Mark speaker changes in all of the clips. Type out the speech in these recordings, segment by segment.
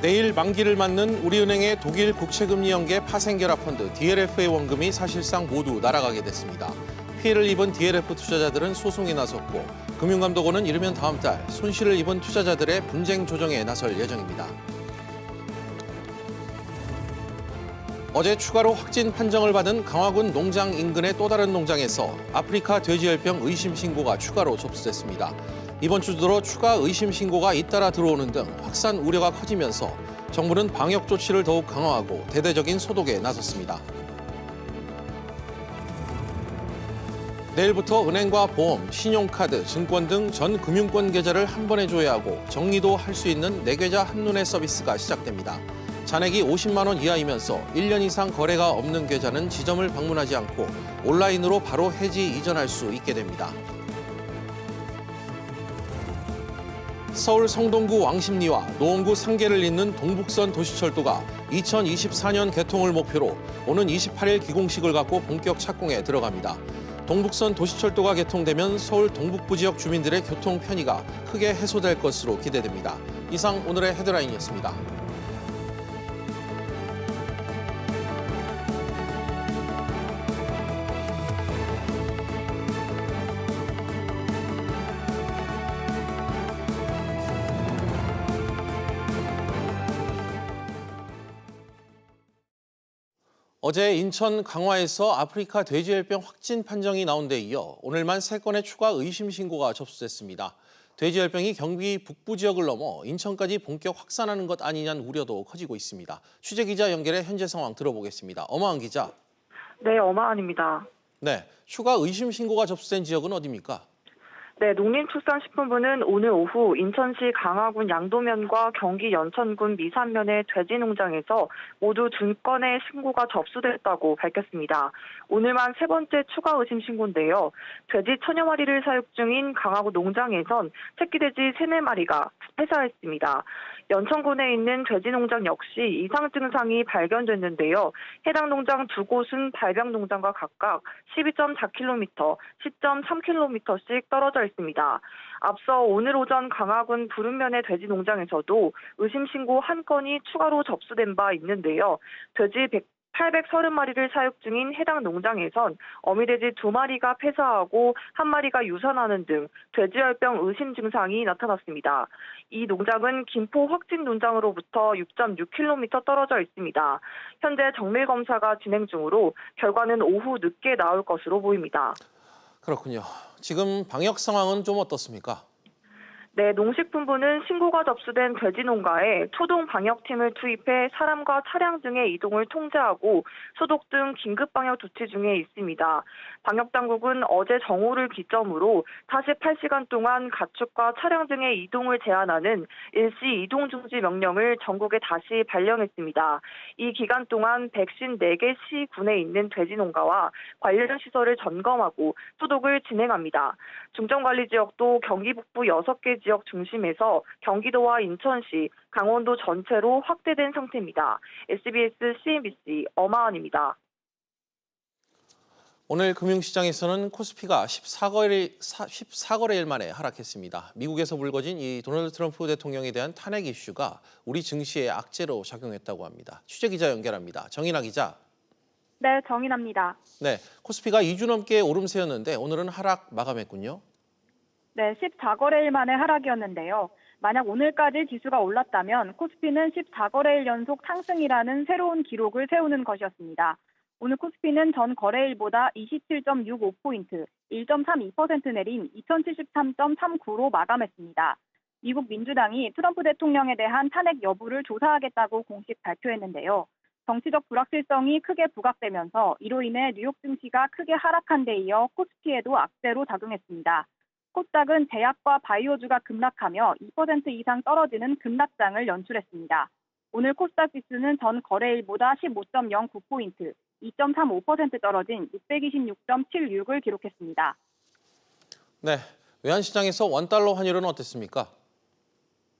Speaker 1: 내일 만기를 맞는 우리은행의 독일 국채금리 연계 파생결합펀드 DLF의 원금이 사실상 모두 날아가게 됐습니다. 피해를 입은 DLF 투자자들은 소송에 나섰고 금융감독원은 이르면 다음 달 손실을 입은 투자자들의 분쟁 조정에 나설 예정입니다. 어제 추가로 확진 판정을 받은 강화군 농장 인근의 또 다른 농장에서 아프리카 돼지열병 의심 신고가 추가로 접수됐습니다. 이번 주 들어 추가 의심 신고가 잇따라 들어오는 등 확산 우려가 커지면서 정부는 방역 조치를 더욱 강화하고 대대적인 소독에 나섰습니다. 내일부터 은행과 보험, 신용카드, 증권 등 전 금융권 계좌를 한 번에 조회하고 정리도 할 수 있는 내 계좌 한눈에 서비스가 시작됩니다. 잔액이 50만 원 이하이면서 1년 이상 거래가 없는 계좌는 지점을 방문하지 않고 온라인으로 바로 해지 이전할 수 있게 됩니다. 서울 성동구 왕십리와 노원구 상계를 잇는 동북선 도시철도가 2024년 개통을 목표로 오는 28일 기공식을 갖고 본격 착공에 들어갑니다. 동북선 도시철도가 개통되면 서울 동북부 지역 주민들의 교통 편의가 크게 해소될 것으로 기대됩니다. 이상 오늘의 헤드라인이었습니다. 어제 인천 강화에서 아프리카 돼지열병 확진 판정이 나온 데 이어 오늘만 3건의 추가 의심 신고가 접수됐습니다. 돼지열병이 경기 북부 지역을 넘어 인천까지 본격 확산하는 것 아니냐는 우려도 커지고 있습니다. 취재기자 연결해 현재 상황 들어보겠습니다. 엄하은 기자.
Speaker 2: 네, 엄하은입니다.
Speaker 1: 네, 추가 의심 신고가 접수된 지역은 어디입니까?
Speaker 2: 네, 농림축산식품부는 오늘 오후 인천시 강화군 양도면과 경기 연천군 미산면의 돼지 농장에서 모두 2건의 신고가 접수됐다고 밝혔습니다. 오늘만 3번째 추가 의심 신고인데요. 돼지 1000여 마리를 사육 중인 강화군 농장에선 새끼돼지 3, 4마리가 폐사했습니다. 연천군에 있는 돼지 농장 역시 이상 증상이 발견됐는데요. 해당 농장 2곳은 발병 농장과 각각 12.4km, 10.3km씩 떨어져 있습니다. 앞서 오늘 오전 강화군 부른면의 돼지 농장에서도 의심 신고 1건이 추가로 접수된 바 있는데요. 돼지 830마리를 사육 중인 해당 농장에선 어미돼지 2마리가 폐사하고 1마리가 유산하는 등 돼지열병 의심 증상이 나타났습니다. 이 농장은 김포 확진 농장으로부터 6.6km 떨어져 있습니다. 현재 정밀 검사가 진행 중으로 결과는 오후 늦게 나올 것으로 보입니다.
Speaker 1: 그렇군요. 지금 방역 상황은 좀 어떻습니까?
Speaker 2: 네, 농식품부는 신고가 접수된 돼지 농가에 초동 방역팀을 투입해 사람과 차량 등의 이동을 통제하고 소독 등 긴급 방역 조치 중에 있습니다. 방역 당국은 어제 정오를 기점으로 48시간 동안 가축과 차량 등의 이동을 제한하는 일시 이동 중지 명령을 전국에 다시 발령했습니다. 이 기간 동안 백신 4개 시군에 있는 돼지 농가와 관련 시설을 점검하고 소독을 진행합니다. 중점관리 지역도 경기 북부 6개 지역 중심에서 경기도와 인천시, 강원도 전체로 확대된 상태입니다. SBS CNBC 엄하은입니다.
Speaker 1: 오늘 금융시장에서는 코스피가 14거래일 만에 하락했습니다. 미국에서 불거진 이 도널드 트럼프 대통령에 대한 탄핵 이슈가 우리 증시에 악재로 작용했다고 합니다. 취재기자 연결합니다. 정인아 기자.
Speaker 3: 네, 정인아입니다.
Speaker 1: 네, 코스피가 2주 넘게 오름세였는데 오늘은 하락 마감했군요.
Speaker 3: 네, 14거래일 만에 하락이었는데요. 만약 오늘까지 지수가 올랐다면 코스피는 14거래일 연속 상승이라는 새로운 기록을 세우는 것이었습니다. 오늘 코스피는 전 거래일보다 27.65포인트, 1.32% 내린 2073.39로 마감했습니다. 미국 민주당이 트럼프 대통령에 대한 탄핵 여부를 조사하겠다고 공식 발표했는데요. 정치적 불확실성이 크게 부각되면서 이로 인해 뉴욕 증시가 크게 하락한 데 이어 코스피에도 악재로 작용했습니다. 코스닥은 제약과 바이오주가 급락하며 2% 이상 떨어지는 급락장을 연출했습니다. 오늘 코스닥 지수는 전 거래일보다 15.09포인트, 2.35% 떨어진 626.76을 기록했습니다.
Speaker 1: 네, 외환시장에서 원달러 환율은 어땠습니까?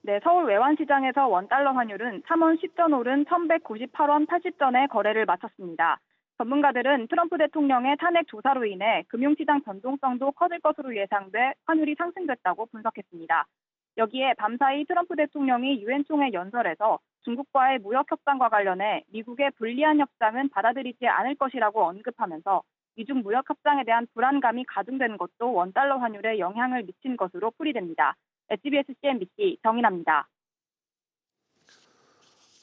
Speaker 3: 네, 서울 외환시장에서 원달러 환율은 3원 10전 오른 1,198원 80전에 거래를 마쳤습니다. 전문가들은 트럼프 대통령의 탄핵 조사로 인해 금융시장 변동성도 커질 것으로 예상돼 환율이 상승됐다고 분석했습니다. 여기에 밤사이 트럼프 대통령이 유엔 총회 연설에서 중국과의 무역 협상과 관련해 미국의 불리한 협상은 받아들이지 않을 것이라고 언급하면서 미중 무역 협상에 대한 불안감이 가중된 것도 원달러 환율에 영향을 미친 것으로 풀이됩니다. SBS CNBC 정인아입니다.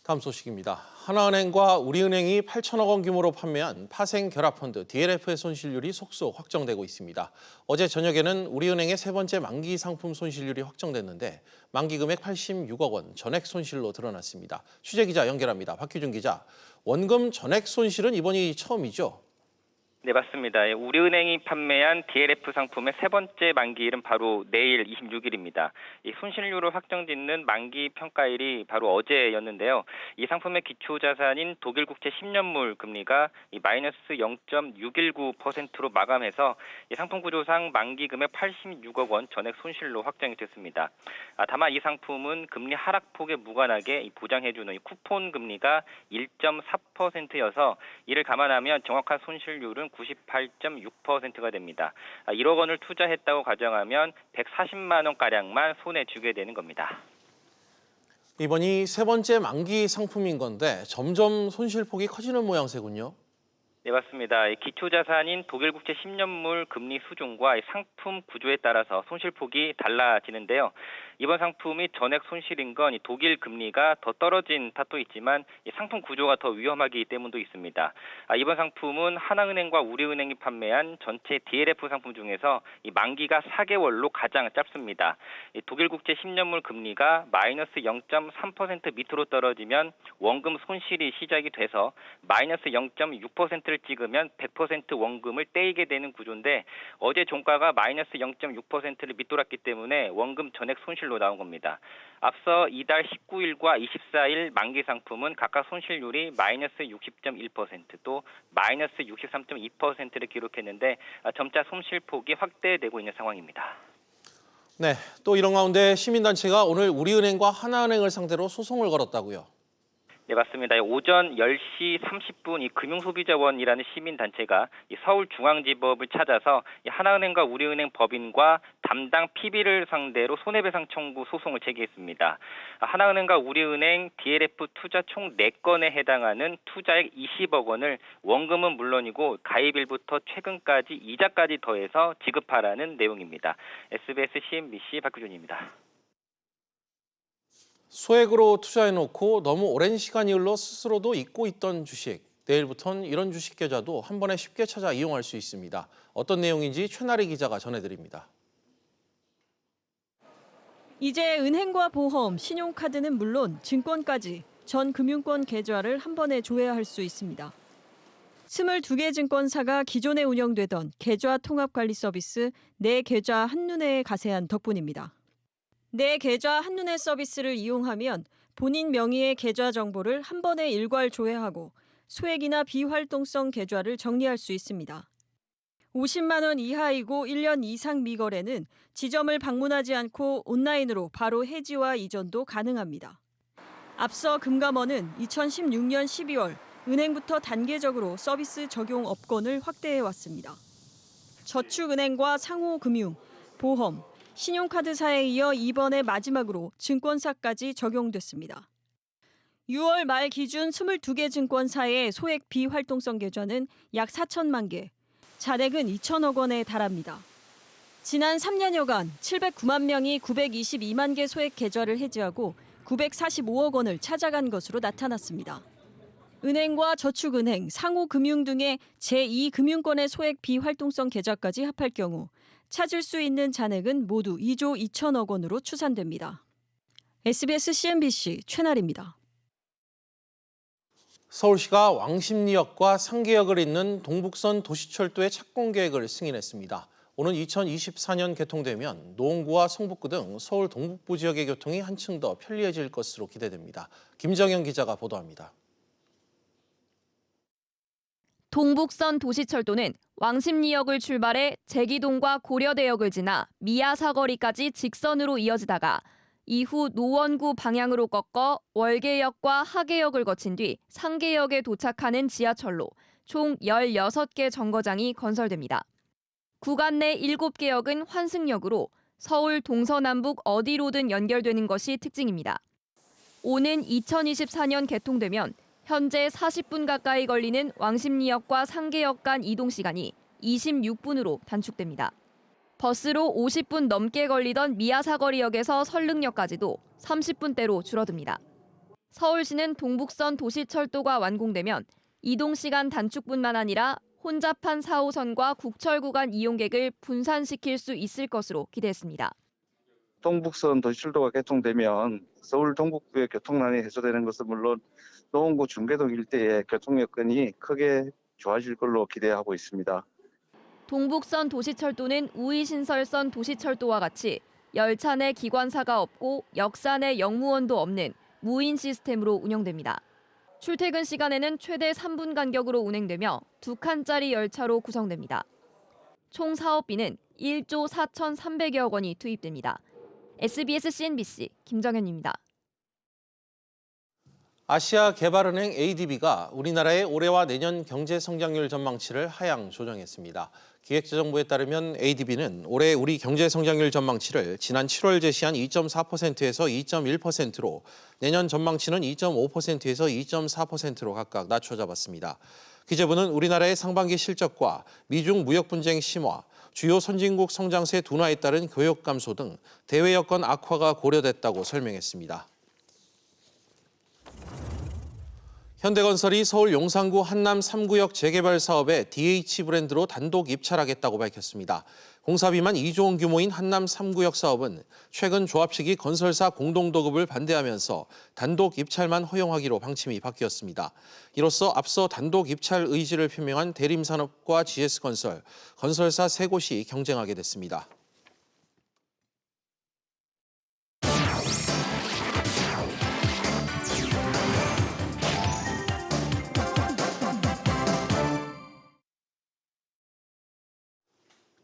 Speaker 1: 다음 소식입니다. 하나은행과 우리은행이 8천억 원 규모로 판매한 파생 결합펀드 DLF의 손실률이 속속 확정되고 있습니다. 어제 저녁에는 우리은행의 세 번째 만기 상품 손실률이 확정됐는데 만기 금액 86억 원 전액 손실로 드러났습니다. 취재기자 연결합니다. 박규준 기자. 원금 전액 손실은 이번이 처음이죠?
Speaker 4: 네, 맞습니다. 우리은행이 판매한 DLF 상품의 세 번째 만기일은 바로 내일 26일입니다. 이 손실률을 확정짓는 만기 평가일이 바로 어제였는데요. 이 상품의 기초 자산인 독일 국채 10년물 금리가 마이너스 0.619%로 마감해서 이 상품 구조상 만기 금액 86억 원 전액 손실로 확정이 됐습니다. 다만 이 상품은 금리 하락폭에 무관하게 보장해주는 쿠폰 금리가 1.4%여서 이를 감안하면 정확한 손실률은 98.6%가 됩니다. 1억 원을 투자했다고 가정하면 140만 원가량만 손에 쥐게 되는 겁니다.
Speaker 1: 이번이 세 번째 만기 상품인 건데 점점 손실폭이 커지는 모양새군요.
Speaker 4: 네, 맞습니다. 기초 자산인 독일 국채 10년물 금리 수준과 상품 구조에 따라서 손실폭이 달라지는데요. 이번 상품이 전액 손실인 건 독일 금리가 더 떨어진 탓도 있지만 상품 구조가 더 위험하기 때문도 있습니다. 이번 상품은 하나은행과 우리은행이 판매한 전체 DLF 상품 중에서 만기가 4개월로 가장 짧습니다. 독일 국채 10년물 금리가 마이너스 0.3% 밑으로 떨어지면 원금 손실이 시작이 돼서 마이너스 0.6%를 찍으면 100% 원금을 떼이게 되는 구조인데 어제 종가가 마이너스 0.6%를 밑돌았기 때문에 원금 전액 손실로 나온 겁니다. 앞서 이달 19일과 24일 만기 상품은 각각 손실률이 마이너스 60.1% 또 마이너스 63.2%를 기록했는데 점차 손실폭이 확대되고 있는 상황입니다.
Speaker 1: 네, 또 이런 가운데 시민단체가 오늘 우리은행과 하나은행을 상대로 소송을 걸었다고요.
Speaker 4: 네, 맞습니다. 오전 10시 30분 이 금융소비자원이라는 시민단체가 이 서울중앙지법을 찾아서 이 하나은행과 우리은행 법인과 담당 PB를 상대로 손해배상 청구 소송을 제기했습니다. 하나은행과 우리은행 DLF 투자 총 4건에 해당하는 투자액 20억 원을 원금은 물론이고 가입일부터 최근까지 이자까지 더해서 지급하라는 내용입니다. SBS CNBC 박규준입니다.
Speaker 1: 소액으로 투자해놓고 너무 오랜 시간이 흘러 스스로도 잊고 있던 주식. 내일부터는 이런 주식 계좌도 한 번에 쉽게 찾아 이용할 수 있습니다. 어떤 내용인지 최나리 기자가 전해드립니다.
Speaker 5: 이제 은행과 보험, 신용카드는 물론 증권까지 전 금융권 계좌를 한 번에 조회할 수 있습니다. 22개 증권사가 기존에 운영되던 계좌 통합 관리 서비스 내 계좌 한눈에에 가세한 덕분입니다. 내 계좌 한눈에 서비스를 이용하면 본인 명의의 계좌 정보를 한 번에 일괄 조회하고 소액이나 비활동성 계좌를 정리할 수 있습니다. 50만 원 이하이고 1년 이상 미거래는 지점을 방문하지 않고 온라인으로 바로 해지와 이전도 가능합니다. 앞서 금감원은 2016년 12월 은행부터 단계적으로 서비스 적용 업권을 확대해 왔습니다. 저축은행과 상호금융, 보험, 신용카드사에 이어 이번에 마지막으로 증권사까지 적용됐습니다. 6월 말 기준 22개 증권사의 소액 비활동성 계좌는 약 4천만 개, 잔액은 2천억 원에 달합니다. 지난 3년여간 709만 명이 922만 개 소액 계좌를 해지하고 945억 원을 찾아간 것으로 나타났습니다. 은행과 저축은행, 상호금융 등의 제2금융권의 소액 비활동성 계좌까지 합할 경우 찾을 수 있는 잔액은 모두 2조 2천억 원으로 추산됩니다. SBS CNBC 최나리입니다.
Speaker 1: 서울시가 왕십리역과 상계역을 잇는 동북선 도시철도의 착공 계획을 승인했습니다. 오는 2024년 개통되면 노원구와 성북구 등 서울 동북부 지역의 교통이 한층 더 편리해질 것으로 기대됩니다. 김정현 기자가 보도합니다.
Speaker 6: 동북선 도시철도는 왕십리역을 출발해 제기동과 고려대역을 지나 미아 사거리까지 직선으로 이어지다가 이후 노원구 방향으로 꺾어 월계역과 하계역을 거친 뒤 상계역에 도착하는 지하철로 총 16개 정거장이 건설됩니다. 구간 내 7개 역은 환승역으로 서울 동서남북 어디로든 연결되는 것이 특징입니다. 오는 2024년 개통되면 현재 40분 가까이 걸리는 왕십리역과 상계역 간 이동 시간이 26분으로 단축됩니다. 버스로 50분 넘게 걸리던 미아사거리역에서 설릉역까지도 30분대로 줄어듭니다. 서울시는 동북선 도시철도가 완공되면 이동 시간 단축뿐만 아니라 혼잡한 4호선과 국철 구간 이용객을 분산시킬 수 있을 것으로 기대했습니다.
Speaker 7: 동북선 도시철도가 개통되면 서울 동북부의 교통난이 해소되는 것은 물론 노원구 중계동 일대의 교통 여건이 크게 좋아질 걸로 기대하고 있습니다.
Speaker 6: 동북선 도시철도는 우이신설선 도시철도와 같이 열차 내 기관사가 없고 역사 내 역무원도 없는 무인 시스템으로 운영됩니다. 출퇴근 시간에는 최대 3분 간격으로 운행되며 2칸짜리 열차로 구성됩니다. 총 사업비는 1조 4,300여억 원이 투입됩니다. SBS CNBC 김정현입니다.
Speaker 1: 아시아개발은행 ADB가 우리나라의 올해와 내년 경제 성장률 전망치를 하향 조정했습니다. 기획재정부에 따르면 ADB는 올해 우리 경제 성장률 전망치를 지난 7월 제시한 2.4%에서 2.1%로 내년 전망치는 2.5%에서 2.4%로 각각 낮춰 잡았습니다. 기재부는 우리나라의 상반기 실적과 미중 무역 분쟁 심화, 주요 선진국 성장세 둔화에 따른 교역 감소 등 대외 여건 악화가 고려됐다고 설명했습니다. 현대건설이 서울 용산구 한남 3구역 재개발 사업에 DH 브랜드로 단독 입찰하겠다고 밝혔습니다. 공사비만 2조 원 규모인 한남 3구역 사업은 최근 조합 측이 건설사 공동도급을 반대하면서 단독 입찰만 허용하기로 방침이 바뀌었습니다. 이로써 앞서 단독 입찰 의지를 표명한 대림산업과 GS건설, 건설사 3곳이 경쟁하게 됐습니다.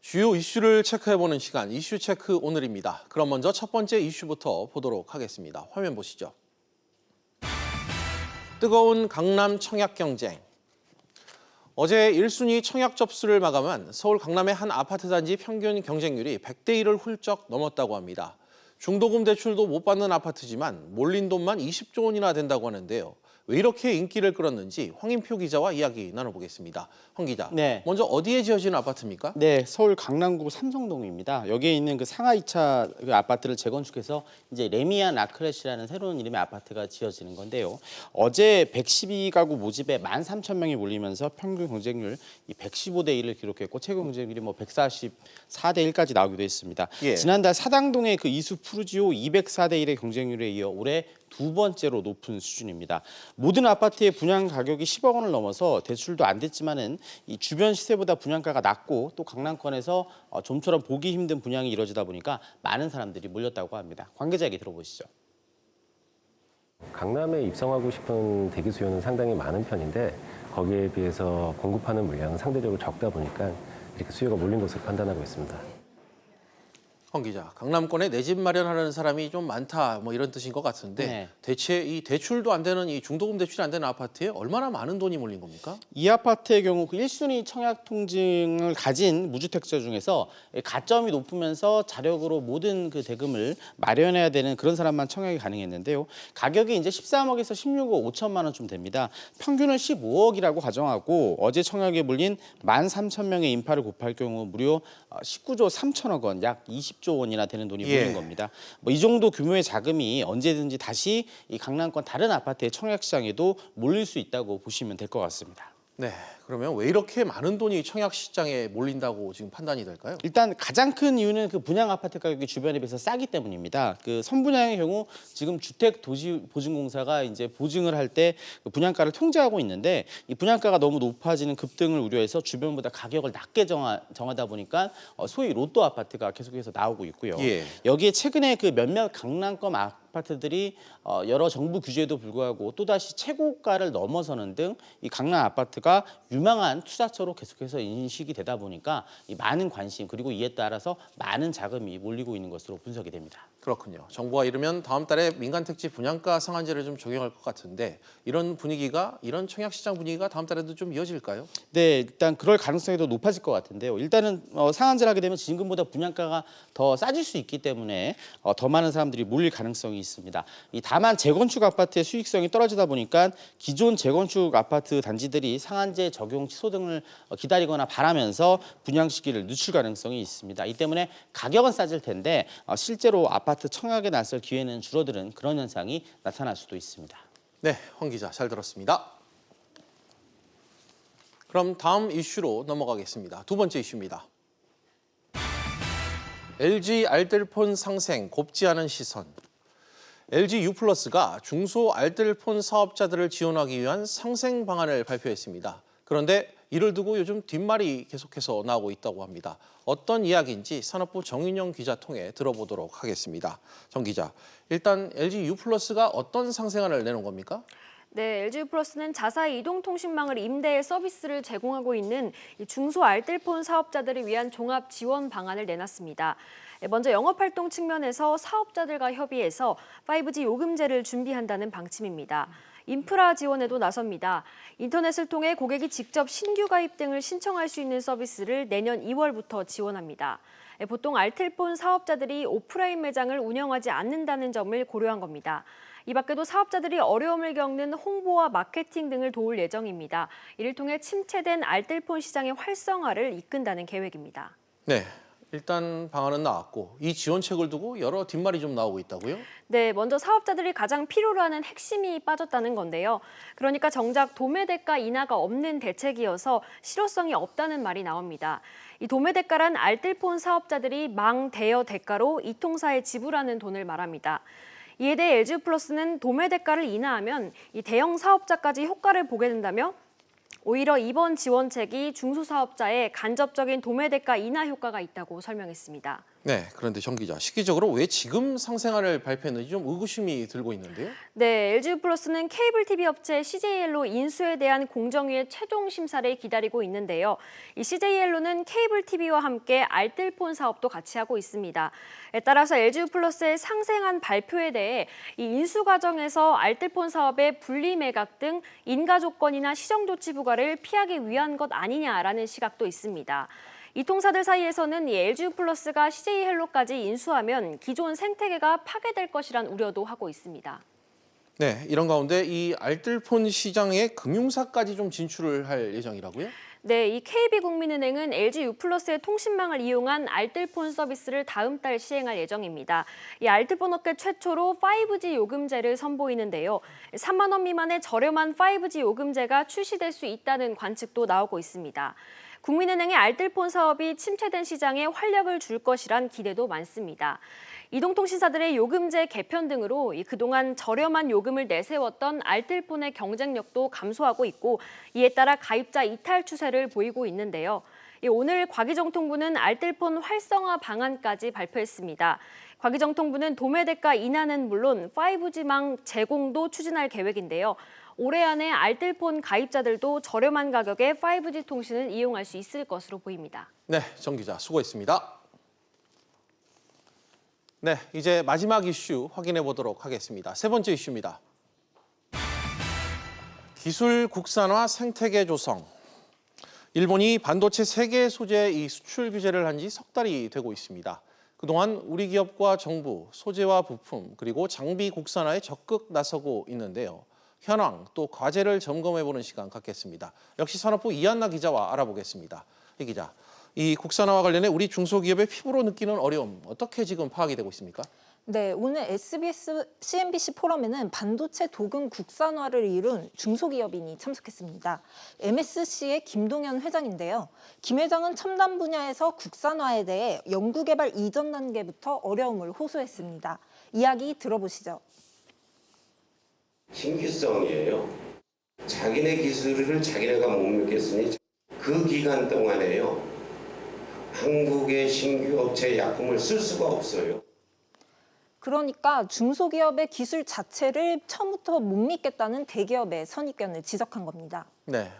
Speaker 1: 주요 이슈를 체크해보는 시간, 이슈 체크 오늘입니다. 그럼 먼저 첫 번째 이슈부터 보도록 하겠습니다. 화면 보시죠. 뜨거운 강남 청약 경쟁. 어제 1순위 청약 접수를 마감한 서울 강남의 한 아파트 단지 평균 경쟁률이 100대 1을 훌쩍 넘었다고 합니다. 중도금 대출도 못 받는 아파트지만 몰린 돈만 20조 원이나 된다고 하는데요. 왜 이렇게 인기를 끌었는지 황인표 기자와 이야기 나눠보겠습니다. 황 기자,
Speaker 8: 네.
Speaker 1: 먼저 어디에 지어진 아파트입니까?
Speaker 8: 네, 서울 강남구 삼성동입니다. 여기에 있는 그 상하 2차 그 아파트를 재건축해서 이제 레미안 라크렛이라는 새로운 이름의 아파트가 지어지는 건데요. 어제 112가구 모집에 13,000명이 몰리면서 평균 경쟁률 115대 1을 기록했고 최고 경쟁률이 144대 1까지 나오기도 했습니다.
Speaker 1: 예.
Speaker 8: 지난달 사당동의 그 이수 푸르지오 204대 1의 경쟁률에 이어 올해 두 번째로 높은 수준입니다. 모든 아파트의 분양 가격이 10억 원을 넘어서 대출도 안 됐지만은 이 주변 시세보다 분양가가 낮고 또 강남권에서 좀처럼 보기 힘든 분양이 이뤄지다 보니까 많은 사람들이 몰렸다고 합니다. 관계자 얘기 들어보시죠.
Speaker 9: 강남에 입성하고 싶은 대기 수요는 상당히 많은 편인데 거기에 비해서 공급하는 물량은 상대적으로 적다 보니까 이렇게 수요가 몰린 것으로 판단하고 있습니다.
Speaker 1: 황 기자, 강남권에 내 집 마련하는 사람이 좀 많다, 뭐 이런 뜻인 것 같은데
Speaker 8: 네.
Speaker 1: 대체 이 대출도 안 되는 이 중도금 대출이 안 되는 아파트에 얼마나 많은 돈이 몰린 겁니까?
Speaker 8: 이 아파트의 경우 그 1순위 청약 통증을 가진 무주택자 중에서 가점이 높으면서 자력으로 모든 그 대금을 마련해야 되는 그런 사람만 청약이 가능했는데요. 가격이 이제 13억에서 16억 5천만 원쯤 됩니다. 평균을 15억이라고 가정하고 어제 청약에 몰린 13,000명의 인파를 곱할 경우 무려 19조 3천억 원, 약 20조 원이나 되는 돈이 몰린 겁니다. 이 정도 규모의 자금이 언제든지 다시 이 강남권 다른 아파트의 청약 시장에도 몰릴 수 있다고 보시면 될 것 같습니다.
Speaker 1: 네, 그러면 왜 이렇게 많은 돈이 청약 시장에 몰린다고 지금 판단이 될까요?
Speaker 8: 일단 가장 큰 이유는 그 분양 아파트 가격이 주변에 비해서 싸기 때문입니다. 그 선분양의 경우 지금 주택도시보증공사가 이제 보증을 할 때 분양가를 통제하고 있는데 이 분양가가 너무 높아지는 급등을 우려해서 주변보다 가격을 낮게 정하다 보니까 소위 로또 아파트가 계속해서 나오고 있고요.
Speaker 1: 예.
Speaker 8: 여기에 최근에 그 몇몇 강남권 아파트들이 여러 정부 규제에도 불구하고 또다시 최고가를 넘어서는 등 이 강남 아파트가 유망한 투자처로 계속해서 인식이 되다 보니까 이 많은 관심 그리고 이에 따라서 많은 자금이 몰리고 있는 것으로 분석이 됩니다.
Speaker 1: 그렇군요. 정부가 이르면 다음 달에 민간 택지 분양가 상한제를 좀 적용할 것 같은데 이런 청약 시장 분위기가 다음 달에도 좀 이어질까요?
Speaker 8: 네, 일단 그럴 가능성이 더 높아질 것 같은데요. 일단은 상한제를 하게 되면 지금보다 분양가가 더 싸질 수 있기 때문에 더 많은 사람들이 몰릴 가능성이 있습니다. 다만 재건축 아파트의 수익성이 떨어지다 보니까 기존 재건축 아파트 단지들이 상한제 적용 취소 등을 기다리거나 바라면서 분양 시기를 늦출 가능성이 있습니다. 이 때문에 가격은 싸질 텐데 실제로 아파트 청약에 나설 기회는 줄어드는 그런 현상이 나타날 수도 있습니다.
Speaker 1: 네, 황 기자 잘 들었습니다. 그럼 다음 이슈로 넘어가겠습니다. 두 번째 이슈입니다. LG 알뜰폰 상생 곱지 않은 시선. LG U+가 중소 알뜰폰 사업자들을 지원하기 위한 상생 방안을 발표했습니다. 그런데 이를 두고 요즘 뒷말이 계속해서 나오고 있다고 합니다. 어떤 이야기인지 산업부 정인영 기자 통해 들어보도록 하겠습니다. 정 기자, 일단 LG U+가 어떤 상생안을 내놓은 겁니까?
Speaker 10: 네, LG U+는 자사 이동통신망을 임대해 서비스를 제공하고 있는 중소 알뜰폰 사업자들을 위한 종합 지원 방안을 내놨습니다. 먼저 영업활동 측면에서 사업자들과 협의해서 5G 요금제를 준비한다는 방침입니다. 인프라 지원에도 나섭니다. 인터넷을 통해 고객이 직접 신규 가입 등을 신청할 수 있는 서비스를 내년 2월부터 지원합니다. 보통 알뜰폰 사업자들이 오프라인 매장을 운영하지 않는다는 점을 고려한 겁니다. 이 밖에도 사업자들이 어려움을 겪는 홍보와 마케팅 등을 도울 예정입니다. 이를 통해 침체된 알뜰폰 시장의 활성화를 이끈다는 계획입니다.
Speaker 1: 네, 일단 방안은 나왔고 이 지원책을 두고 여러 뒷말이 좀 나오고 있다고요?
Speaker 10: 네, 먼저 사업자들이 가장 필요로 하는 핵심이 빠졌다는 건데요. 그러니까 정작 도매대가 인하가 없는 대책이어서 실효성이 없다는 말이 나옵니다. 이 도매대가란 알뜰폰 사업자들이 망 대여 대가로 이통사에 지불하는 돈을 말합니다. 이에 대해 LGU+는 도매대가를 인하하면 이 대형 사업자까지 효과를 보게 된다며 오히려 이번 지원책이 중소사업자의 간접적인 도매대가 인하 효과가 있다고 설명했습니다.
Speaker 1: 네, 그런데 정 기자, 시기적으로 왜 지금 상생안을 발표했는지 좀 의구심이 들고 있는데요.
Speaker 10: 네, LGU+는 케이블 TV 업체 CJ엘로 인수에 대한 공정위의 최종 심사를 기다리고 있는데요. 이 CJ엘로는 케이블 TV와 함께 알뜰폰 사업도 같이 하고 있습니다. 따라서 LGU+의 상생안 발표에 대해 이 인수 과정에서 알뜰폰 사업의 분리 매각 등 인가 조건이나 시정 조치 부과를 피하기 위한 것 아니냐라는 시각도 있습니다. 이 통사들 사이에서는 이 LGU+가 CJ헬로까지 인수하면 기존 생태계가 파괴될 것이란 우려도 하고 있습니다.
Speaker 1: 네, 이런 가운데 이 알뜰폰 시장에 금융사까지 좀 진출을 할 예정이라고요?
Speaker 10: 네, 이 KB국민은행은 LGU+의 통신망을 이용한 알뜰폰 서비스를 다음 달 시행할 예정입니다. 이 알뜰폰 업계 최초로 5G 요금제를 선보이는데요. 3만 원 미만의 저렴한 5G 요금제가 출시될 수 있다는 관측도 나오고 있습니다. 국민은행의 알뜰폰 사업이 침체된 시장에 활력을 줄 것이란 기대도 많습니다. 이동통신사들의 요금제 개편 등으로 그동안 저렴한 요금을 내세웠던 알뜰폰의 경쟁력도 감소하고 있고 이에 따라 가입자 이탈 추세를 보이고 있는데요. 오늘 과기정통부는 알뜰폰 활성화 방안까지 발표했습니다. 과기정통부는 도매대가 인하는 물론 5G망 제공도 추진할 계획인데요. 올해 안에 알뜰폰 가입자들도 저렴한 가격에 5G 통신을 이용할 수 있을 것으로 보입니다.
Speaker 1: 네, 정 기자 수고했습니다. 네, 이제 마지막 이슈 확인해 보도록 하겠습니다. 세 번째 이슈입니다. 기술 국산화 생태계 조성. 일본이 반도체 세계 소재 이 수출 규제를 한 지 석 달이 되고 있습니다. 그동안 우리 기업과 정부, 소재와 부품, 그리고 장비 국산화에 적극 나서고 있는데요. 현황 또 과제를 점검해보는 시간 갖겠습니다. 역시 산업부 이한나 기자와 알아보겠습니다. 이 기자, 이 국산화와 관련해 우리 중소기업의 피부로 느끼는 어려움 어떻게 지금 파악이 되고 있습니까?
Speaker 11: 네, 오늘 SBS CNBC 포럼에는 반도체 도금 국산화를 이룬 중소기업인이 참석했습니다. MSC의 김동현 회장인데요. 김 회장은 첨단 분야에서 국산화에 대해 연구개발 이전 단계부터 어려움을 호소했습니다. 이야기 들어보시죠.
Speaker 12: 신규성이에요. 자기네 기술을 자기네가 못 믿겠으니 그 기간 동안에요. 한국의 신규 업체 약품을 쓸 수가 없어요.
Speaker 11: 그러니까 중소기업의 기술 자체를 처음부터 못 믿겠다는 대기업의 선입견을 지적한 겁니다.
Speaker 1: 네,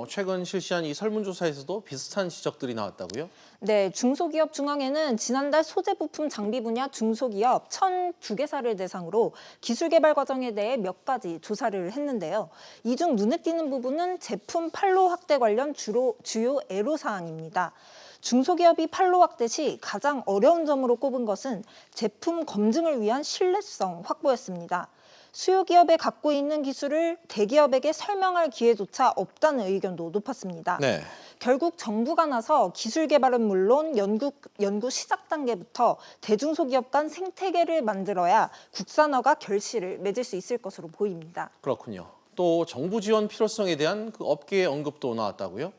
Speaker 1: 최근 실시한 이 설문조사에서도 비슷한 지적들이 나왔다고요?
Speaker 11: 네, 중소기업중앙회는 지난달 소재부품 장비 분야 중소기업 1,002개사를 대상으로 기술개발 과정에 대해 몇 가지 조사를 했는데요. 이 중 눈에 띄는 부분은 제품 판로 확대 관련 주요 애로사항입니다. 중소기업이 판로 확대 시 가장 어려운 점으로 꼽은 것은 제품 검증을 위한 신뢰성 확보였습니다. 수요 기업에 갖고 있는 기술을 대기업에게 설명할 기회조차 없다는 의견도 높았습니다.
Speaker 1: 네.
Speaker 11: 결국 정부가 나서 기술 개발은 물론 연구 시작 단계부터 대중소기업 간 생태계를 만들어야 국산화가 결실을 맺을 수 있을 것으로 보입니다.
Speaker 1: 그렇군요. 또 정부 지원 필요성에 대한 그 업계의 언급도 나왔다고요?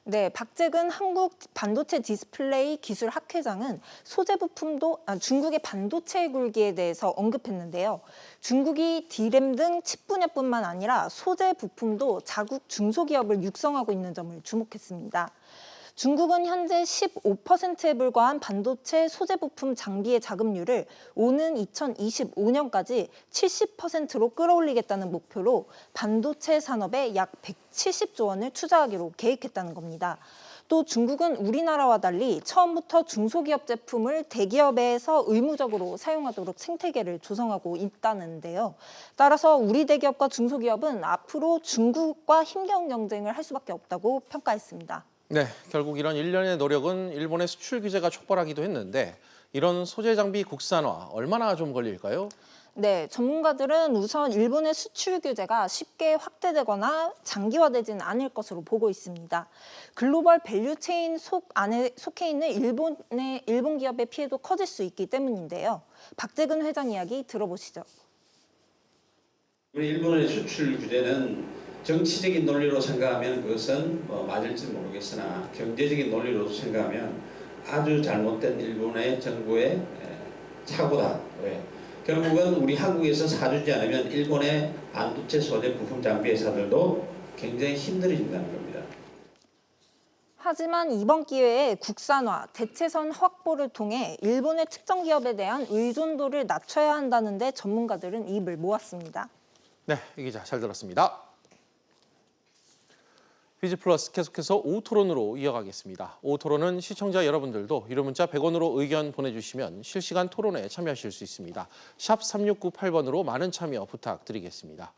Speaker 11: 네, 박재근 한국 반도체 디스플레이 기술 학회장은 중국의 반도체 굴기에 대해서 언급했는데요. 중국이 D램 등 칩 분야뿐만 아니라 소재 부품도 자국 중소기업을 육성하고 있는 점을 주목했습니다. 중국은 현재 15%에 불과한 반도체 소재 부품 장비의 자금률을 오는 2025년까지 70%로 끌어올리겠다는 목표로 반도체 산업에 약 170조 원을 투자하기로 계획했다는 겁니다. 또 중국은 우리나라와 달리 처음부터 중소기업 제품을 대기업에서 의무적으로 사용하도록 생태계를 조성하고 있다는데요. 따라서 우리 대기업과 중소기업은 앞으로 중국과 힘겨운 경쟁을 할 수밖에 없다고 평가했습니다.
Speaker 1: 네, 결국 이런 일련의 노력은 일본의 수출 규제가 촉발하기도 했는데 이런 소재 장비 국산화 얼마나 좀 걸릴까요?
Speaker 11: 네, 전문가들은 우선 일본의 수출 규제가 쉽게 확대되거나 장기화되지는 않을 것으로 보고 있습니다. 글로벌 밸류체인 안에 속해 있는 일본 기업의 피해도 커질 수 있기 때문인데요. 박재근 회장 이야기 들어보시죠.
Speaker 13: 우리 일본의 수출 규제는 정치적인 논리로 생각하면 그것은 맞을지 모르겠으나 경제적인 논리로 생각하면 아주 잘못된 일본의 정부의 착오다. 결국은 우리 한국에서 사주지 않으면 일본의 반도체 소재 부품 장비 회사들도 굉장히 힘들어진다는 겁니다.
Speaker 11: 하지만 이번 기회에 국산화, 대체선 확보를 통해 일본의 특정 기업에 대한 의존도를 낮춰야 한다는데 전문가들은 입을 모았습니다.
Speaker 1: 네, 이 기자 잘 들었습니다. 비즈플러스 계속해서 오후 토론으로 이어가겠습니다. 오후 토론은 시청자 여러분들도 유료 문자 100원으로 의견 보내주시면 실시간 토론에 참여하실 수 있습니다. 샵 3698번으로 많은 참여 부탁드리겠습니다.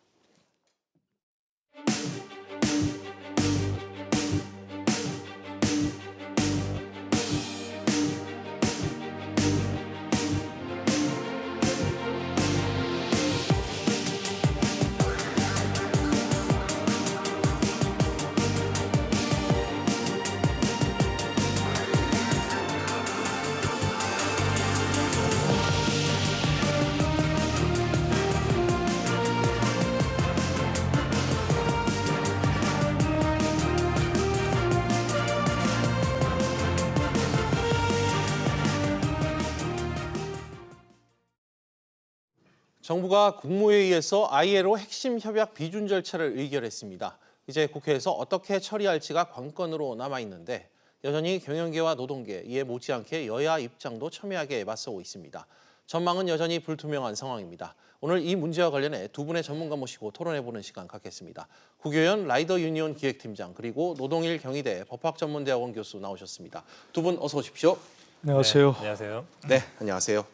Speaker 1: 정부가 국무회의에서 ILO 핵심 협약 비준 절차를 의결했습니다. 이제 국회에서 어떻게 처리할지가 관건으로 남아있는데 여전히 경영계와 노동계, 이에 못지않게 여야 입장도 첨예하게 맞서고 있습니다. 전망은 여전히 불투명한 상황입니다. 오늘 이 문제와 관련해 두 분의 전문가 모시고 토론해보는 시간 갖겠습니다. 국유연 라이더 유니온 기획팀장 그리고 노동일 경희대 법학전문대학원 교수 나오셨습니다. 두 분 어서 오십시오.
Speaker 14: 안녕하세요.
Speaker 15: 네, 안녕하세요.
Speaker 1: 네, 안녕하세요.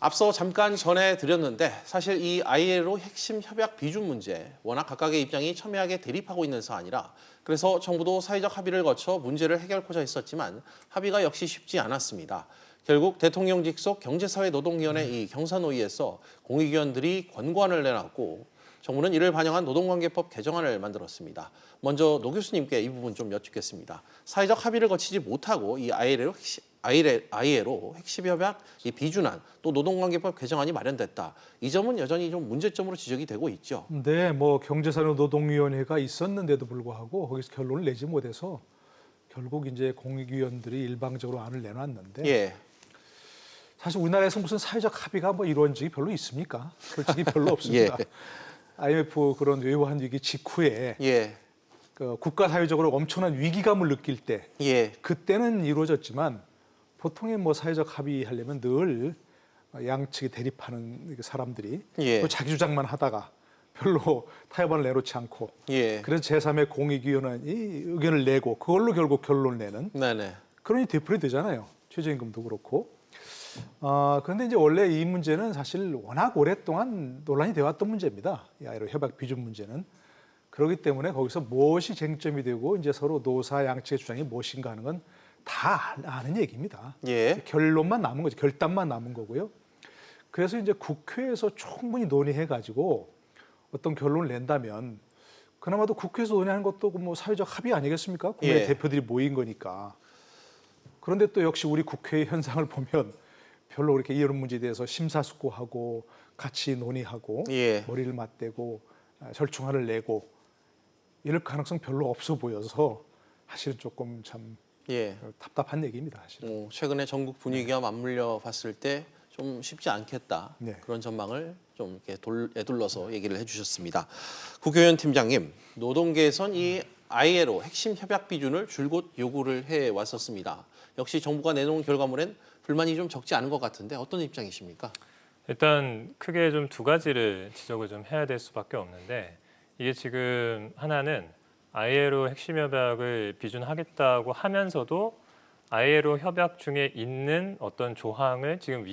Speaker 1: 앞서 잠깐 전해드렸는데 사실 이 ILO 핵심 협약 비준 문제 워낙 각각의 입장이 첨예하게 대립하고 있는 사안이라 그래서 정부도 사회적 합의를 거쳐 문제를 해결하고자 했었지만 합의가 역시 쉽지 않았습니다. 결국 대통령 직속 경제사회노동위원회 이 경사노위에서 공익위원들이 권고안을 내놨고 정부는 이를 반영한 노동관계법 개정안을 만들었습니다. 먼저 노 교수님께 이 부분 좀 여쭙겠습니다. 사회적 합의를 거치지 못하고 이 ILO 핵심 협약 이 비준안 또 노동관계법 개정안이 마련됐다. 이 점은 여전히 좀 문제점으로 지적이 되고 있죠.
Speaker 14: 네, 경제사회노동위원회가 있었는데도 불구하고 거기서 결론을 내지 못해서 결국 이제 공익위원들이 일방적으로 안을 내놨는데
Speaker 1: 예.
Speaker 14: 사실 우리나라에서 무슨 사회적 합의가 이루어진 적이 별로 있습니까? 솔직히 별로 없습니다.
Speaker 1: 예.
Speaker 14: IMF 그런 외환 위기 직후에
Speaker 1: 예.
Speaker 14: 국가 사회적으로 엄청난 위기감을 느낄 때
Speaker 1: 예.
Speaker 14: 그때는 이루어졌지만 보통의 사회적 합의하려면 늘 양측이 대립하는 사람들이
Speaker 1: 예.
Speaker 14: 또 자기 주장만 하다가 별로 타협안을 내놓지 않고
Speaker 1: 예.
Speaker 14: 그래서 제3의 공익위원회이 의견을 내고 그걸로 결국 결론을 내는
Speaker 1: 네네.
Speaker 14: 그러니 되풀이 되잖아요. 최저임금도 그렇고. 그런데 이제 원래 이 문제는 사실 워낙 오랫동안 논란이 되어 왔던 문제입니다. 이 아이로 협약 비준 문제는. 그렇기 때문에 거기서 무엇이 쟁점이 되고 이제 서로 노사 양측의 주장이 무엇인가 하는 건 다 아는 얘기입니다.
Speaker 1: 예.
Speaker 14: 결론만 남은 거죠. 결단만 남은 거고요. 그래서 이제 국회에서 충분히 논의해가지고 어떤 결론을 낸다면 그나마도 국회에서 논의하는 것도 뭐 사회적 합의 아니겠습니까? 국내
Speaker 1: 예.
Speaker 14: 대표들이 모인 거니까. 그런데 또 역시 우리 국회의 현상을 보면 별로 그렇게 이런 문제에 대해서 심사숙고하고 같이 논의하고
Speaker 1: 예.
Speaker 14: 머리를 맞대고 절충안을 내고 이럴 가능성 별로 없어 보여서 사실은 조금 참
Speaker 1: 예.
Speaker 14: 답답한 얘기입니다. 사실은.
Speaker 1: 최근에 전국 분위기와 맞물려 봤을 때 좀 쉽지 않겠다.
Speaker 14: 네.
Speaker 1: 그런 전망을 좀 이렇게 에둘러서 얘기를 해주셨습니다. 국회의원 팀장님, 노동계에선 이 ILO 핵심 협약 비준을 줄곧 요구를 해 왔었습니다. 역시 정부가 내놓은 결과물엔 불만이 좀 적지 않은 것 같은데 어떤 입장이십니까?
Speaker 15: 일단 크게 좀 두 가지를 지적을 좀 해야 될 수밖에 없는데 이게 지금 하나는 ILO 핵심 협약을 비준하겠다고 하면서도 ILO 협약 중에 있는 어떤 조항을 지금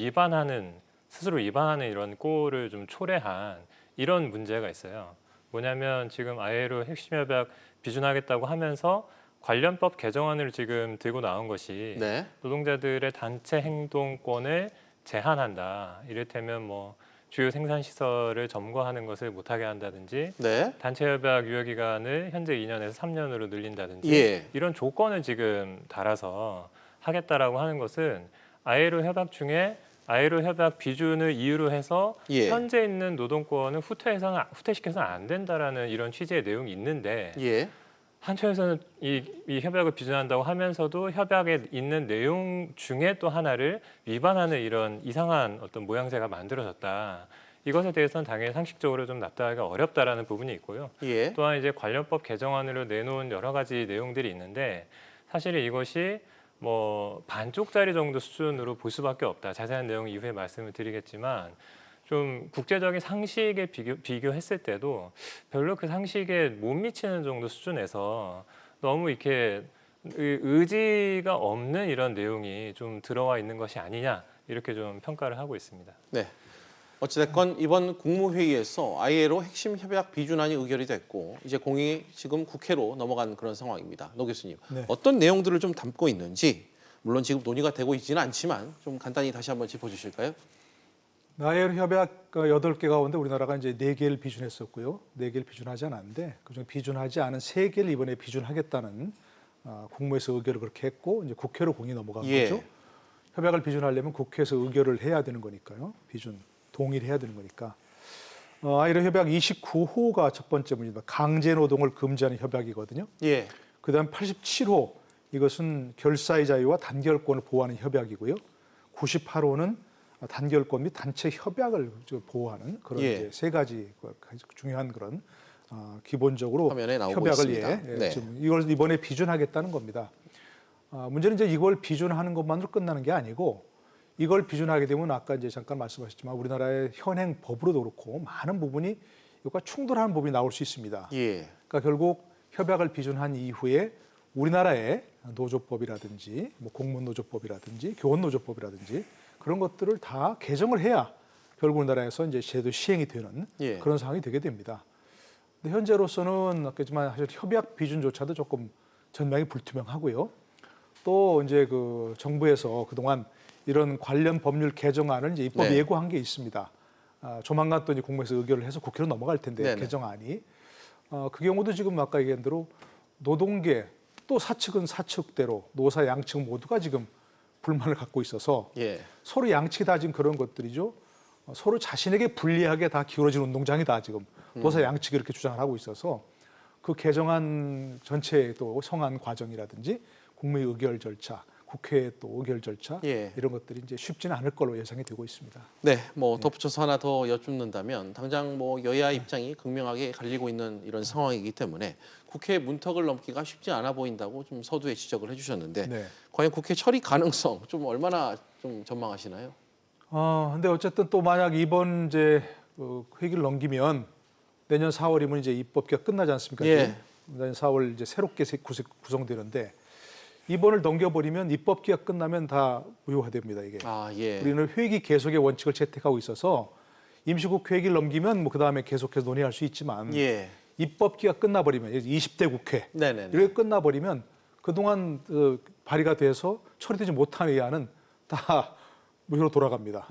Speaker 15: 스스로 위반하는 이런 꼴을 좀 초래한 이런 문제가 있어요. 뭐냐면 지금 ILO 핵심 협약 비준하겠다고 하면서 관련법 개정안을 지금 들고 나온 것이
Speaker 1: 네.
Speaker 15: 노동자들의 단체 행동권을 제한한다. 이를테면 뭐 주요 생산 시설을 점거하는 것을 못하게 한다든지
Speaker 1: 네.
Speaker 15: 단체 협약 유효 기간을 현재 2년에서 3년으로 늘린다든지
Speaker 1: 예.
Speaker 15: 이런 조건을 지금 달아서 하겠다라고 하는 것은 ILO 협약 중에 ILO 협약 비준을 이유로 해서
Speaker 1: 예.
Speaker 15: 현재 있는 노동권을 후퇴시켜서는 안 된다라는 이런 취지의 내용이 있는데
Speaker 1: 예.
Speaker 15: 한쪽에서는 이 협약을 비준한다고 하면서도 협약에 있는 내용 중에 또 하나를 위반하는 이런 이상한 어떤 모양새가 만들어졌다. 이것에 대해서는 당연히 상식적으로 좀 납득하기가 어렵다라는 부분이 있고요.
Speaker 1: 예.
Speaker 15: 또한 이제 관련법 개정안으로 내놓은 여러 가지 내용들이 있는데 사실 이것이 뭐 반쪽짜리 정도 수준으로 볼 수밖에 없다. 자세한 내용 이후에 말씀을 드리겠지만 좀 국제적인 상식에 비교했을 때도 별로 그 상식에 못 미치는 정도 수준에서 너무 이렇게 의지가 없는 이런 내용이 좀 들어와 있는 것이 아니냐 이렇게 좀 평가를 하고 있습니다.
Speaker 1: 네. 어찌됐건 이번 국무회의에서 ILO 핵심 협약 비준안이 의결이 됐고 이제 공이 지금 국회로 넘어간 그런 상황입니다. 노 교수님,
Speaker 14: 네.
Speaker 1: 어떤 내용들을 좀 담고 있는지 물론 지금 논의가 되고 있지는 않지만 좀 간단히 다시 한번 짚어주실까요?
Speaker 14: ILO 협약 8개 가운데 우리나라가 이제 4개를 비준했었고요. 4개를 비준하지 않았는데 그중 비준하지 않은 3개를 이번에 비준하겠다는 국무에서 의결을 그렇게 했고 이제 국회로 공이 넘어간
Speaker 1: 예.
Speaker 14: 거죠. 협약을 비준하려면 국회에서 의결을 해야 되는 거니까요. 동의를 해야 되는 거니까. ILO 협약 29호가 첫 번째 문제입니다. 강제 노동을 금지하는 협약이거든요.
Speaker 1: 예.
Speaker 14: 그다음 87호 이것은 결사의 자유와 단결권을 보호하는 협약이고요. 98호는 단결권 및 단체 협약을 보호하는 그런
Speaker 1: 예.
Speaker 14: 이제 세 가지 중요한 그런 기본적으로
Speaker 1: 화면에 나오고
Speaker 14: 협약을
Speaker 1: 있습니다. 네.
Speaker 14: 지금 이걸 이번에 비준하겠다는 겁니다. 문제는 이제 이걸 비준하는 것만으로 끝나는 게 아니고 이걸 비준하게 되면 아까 이제 잠깐 말씀하셨지만 우리나라의 현행 법으로도 그렇고 많은 부분이 이것과 충돌하는 부분이 나올 수 있습니다.
Speaker 1: 예.
Speaker 14: 그러니까 결국 협약을 비준한 이후에 우리나라의 노조법이라든지 뭐 공무노조법이라든지 교원노조법이라든지 그런 것들을 다 개정을 해야 결국 우리나라에서 이제 제도 시행이 되는
Speaker 1: 예.
Speaker 14: 그런 상황이 되게 됩니다. 근데 현재로서는 아까지만 사실 협약 비준조차도 조금 전망이 불투명하고요. 또 이제 그 정부에서 그동안 이런 관련 법률 개정안을 이제 입법
Speaker 1: 네.
Speaker 14: 예고한 게 있습니다. 조만간 또 이제 국무에서 의결을 해서 국회로 넘어갈 텐데
Speaker 1: 네네.
Speaker 14: 개정안이 그 경우도 지금 아까 얘기한 대로 노동계 또 사측은 사측대로 노사 양측 모두가 지금 불만을 갖고 있어서
Speaker 1: 예.
Speaker 14: 서로 양측이 다 지금 그런 것들이죠. 서로 자신에게 불리하게 다 기울어진 운동장이다 지금 노사 양측이 이렇게 주장을 하고 있어서 그 개정안 전체의 또 성안 과정이라든지 국무회 의결 절차, 국회 또 의결 절차
Speaker 1: 예.
Speaker 14: 이런 것들이 이제 쉽지는 않을 걸로 예상이 되고 있습니다.
Speaker 1: 네, 뭐 덧붙여서 하나 더 여쭙는다면 당장 뭐 여야 입장이 극명하게 갈리고 있는 이런 상황이기 때문에 국회 문턱을 넘기가 쉽지 않아 보인다고 좀 서두에 지적을 해주셨는데
Speaker 14: 네.
Speaker 1: 과연 국회 처리 가능성 좀 얼마나 좀 전망하시나요?
Speaker 14: 근데 어쨌든 또 만약 이번 이제 회기를 넘기면 내년 4월이면 이제 입법기가 끝나지 않습니까?
Speaker 1: 예.
Speaker 14: 내년 4월 이제 새롭게 구성되는데 이번을 넘겨버리면 입법기가 끝나면 다 무효화됩니다, 이게.
Speaker 1: 예.
Speaker 14: 우리는 회기 계속의 원칙을 채택하고 있어서 임시국 회기를 넘기면 뭐 그다음에 계속해서 논의할 수 있지만
Speaker 1: 예.
Speaker 14: 입법기가 끝나버리면 20대 국회
Speaker 1: 네네네.
Speaker 14: 이렇게 끝나버리면 그동안 발의가 돼서 처리되지 못한 의안은 다 무효로 돌아갑니다.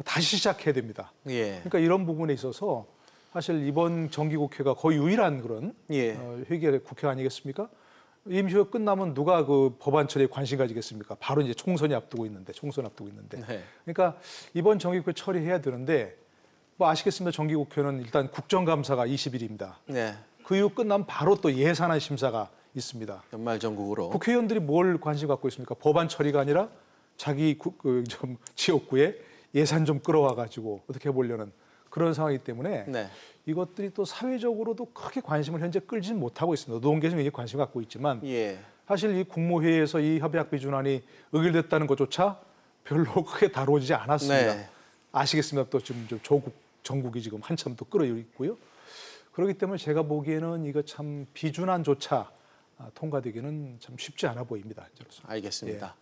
Speaker 14: 다시 시작해야 됩니다.
Speaker 1: 예.
Speaker 14: 그러니까 이런 부분에 있어서 사실 이번 정기국회가 거의 유일한 그런
Speaker 1: 예.
Speaker 14: 회기의 국회 아니겠습니까? 임시회가 끝나면 누가 그 법안 처리에 관심 가지겠습니까? 바로 이제 총선 앞두고 있는데.
Speaker 1: 네.
Speaker 14: 그러니까 이번 정기국회 처리해야 되는데 뭐 아시겠습니다. 정기국회는 일단 국정감사가 20일입니다.
Speaker 1: 네.
Speaker 14: 그 이후 끝나면 바로 또 예산안 심사가 있습니다.
Speaker 1: 연말 정국으로.
Speaker 14: 국회의원들이 뭘 관심 갖고 있습니까? 법안 처리가 아니라 자기 좀 지역구에 예산 좀 끌어와 가지고 어떻게 해보려는 그런 상황이기 때문에
Speaker 1: 네.
Speaker 14: 이것들이 또 사회적으로도 크게 관심을 현재 끌지는 못하고 있습니다. 노동계에서 굉장히 관심 갖고 있지만
Speaker 1: 예.
Speaker 14: 사실 이 국무회의에서 이 협약 비준안이 의결됐다는 것조차 별로 크게 다루어지지 않았습니다.
Speaker 1: 네.
Speaker 14: 아시겠습니다. 또 지금 조국 정국이 지금 한참 또 끌어오고 있고요. 그렇기 때문에 제가 보기에는 이거 참 비준안조차 통과되기는 참 쉽지 않아 보입니다. 현재로서.
Speaker 1: 알겠습니다.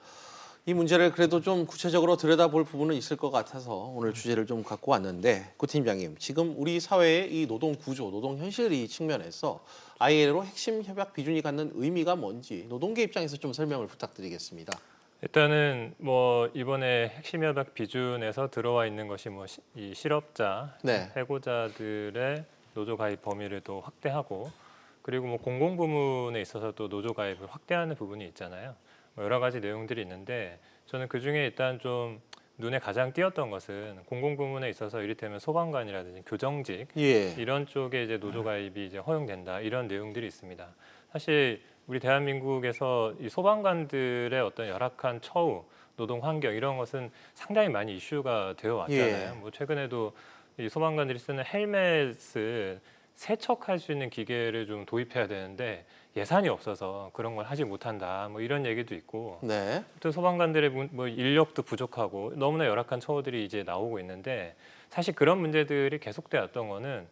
Speaker 1: 이 문제를 그래도 좀 구체적으로 들여다볼 부분은 있을 것 같아서 오늘 주제를 좀 갖고 왔는데 구 팀장님, 지금 우리 사회의 이 노동 구조, 노동 현실이 측면에서 ILO 핵심 협약 비준이 갖는 의미가 뭔지 노동계 입장에서 좀 설명을 부탁드리겠습니다.
Speaker 15: 일단은 뭐 이번에 핵심 협약 비준에서 들어와 있는 것이 뭐 이 실업자,
Speaker 1: 네.
Speaker 15: 해고자들의 노조 가입 범위를 또 확대하고 그리고 뭐 공공 부문에 있어서 또 노조 가입을 확대하는 부분이 있잖아요. 뭐 여러 가지 내용들이 있는데 저는 그 중에 일단 좀 눈에 가장 띄었던 것은 공공 부문에 있어서 이를테면 소방관이라든지 교정직
Speaker 1: 예.
Speaker 15: 이런 쪽에 이제 노조 가입이 이제 허용된다 이런 내용들이 있습니다. 사실 우리 대한민국에서 이 소방관들의 어떤 열악한 처우, 노동 환경 이런 것은 상당히 많이 이슈가 되어 왔잖아요. 뭐 최근에도 이 소방관들이 쓰는 헬멧을 세척할 수 있는 기계를 좀 도입해야 되는데 예산이 없어서 그런 걸 하지 못한다. 뭐 이런 얘기도 있고.
Speaker 1: 네.
Speaker 15: 또 소방관들의 뭐 인력도 부족하고 너무나 열악한 처우들이 이제 나오고 있는데 사실 그런 문제들이 계속돼 왔던 거는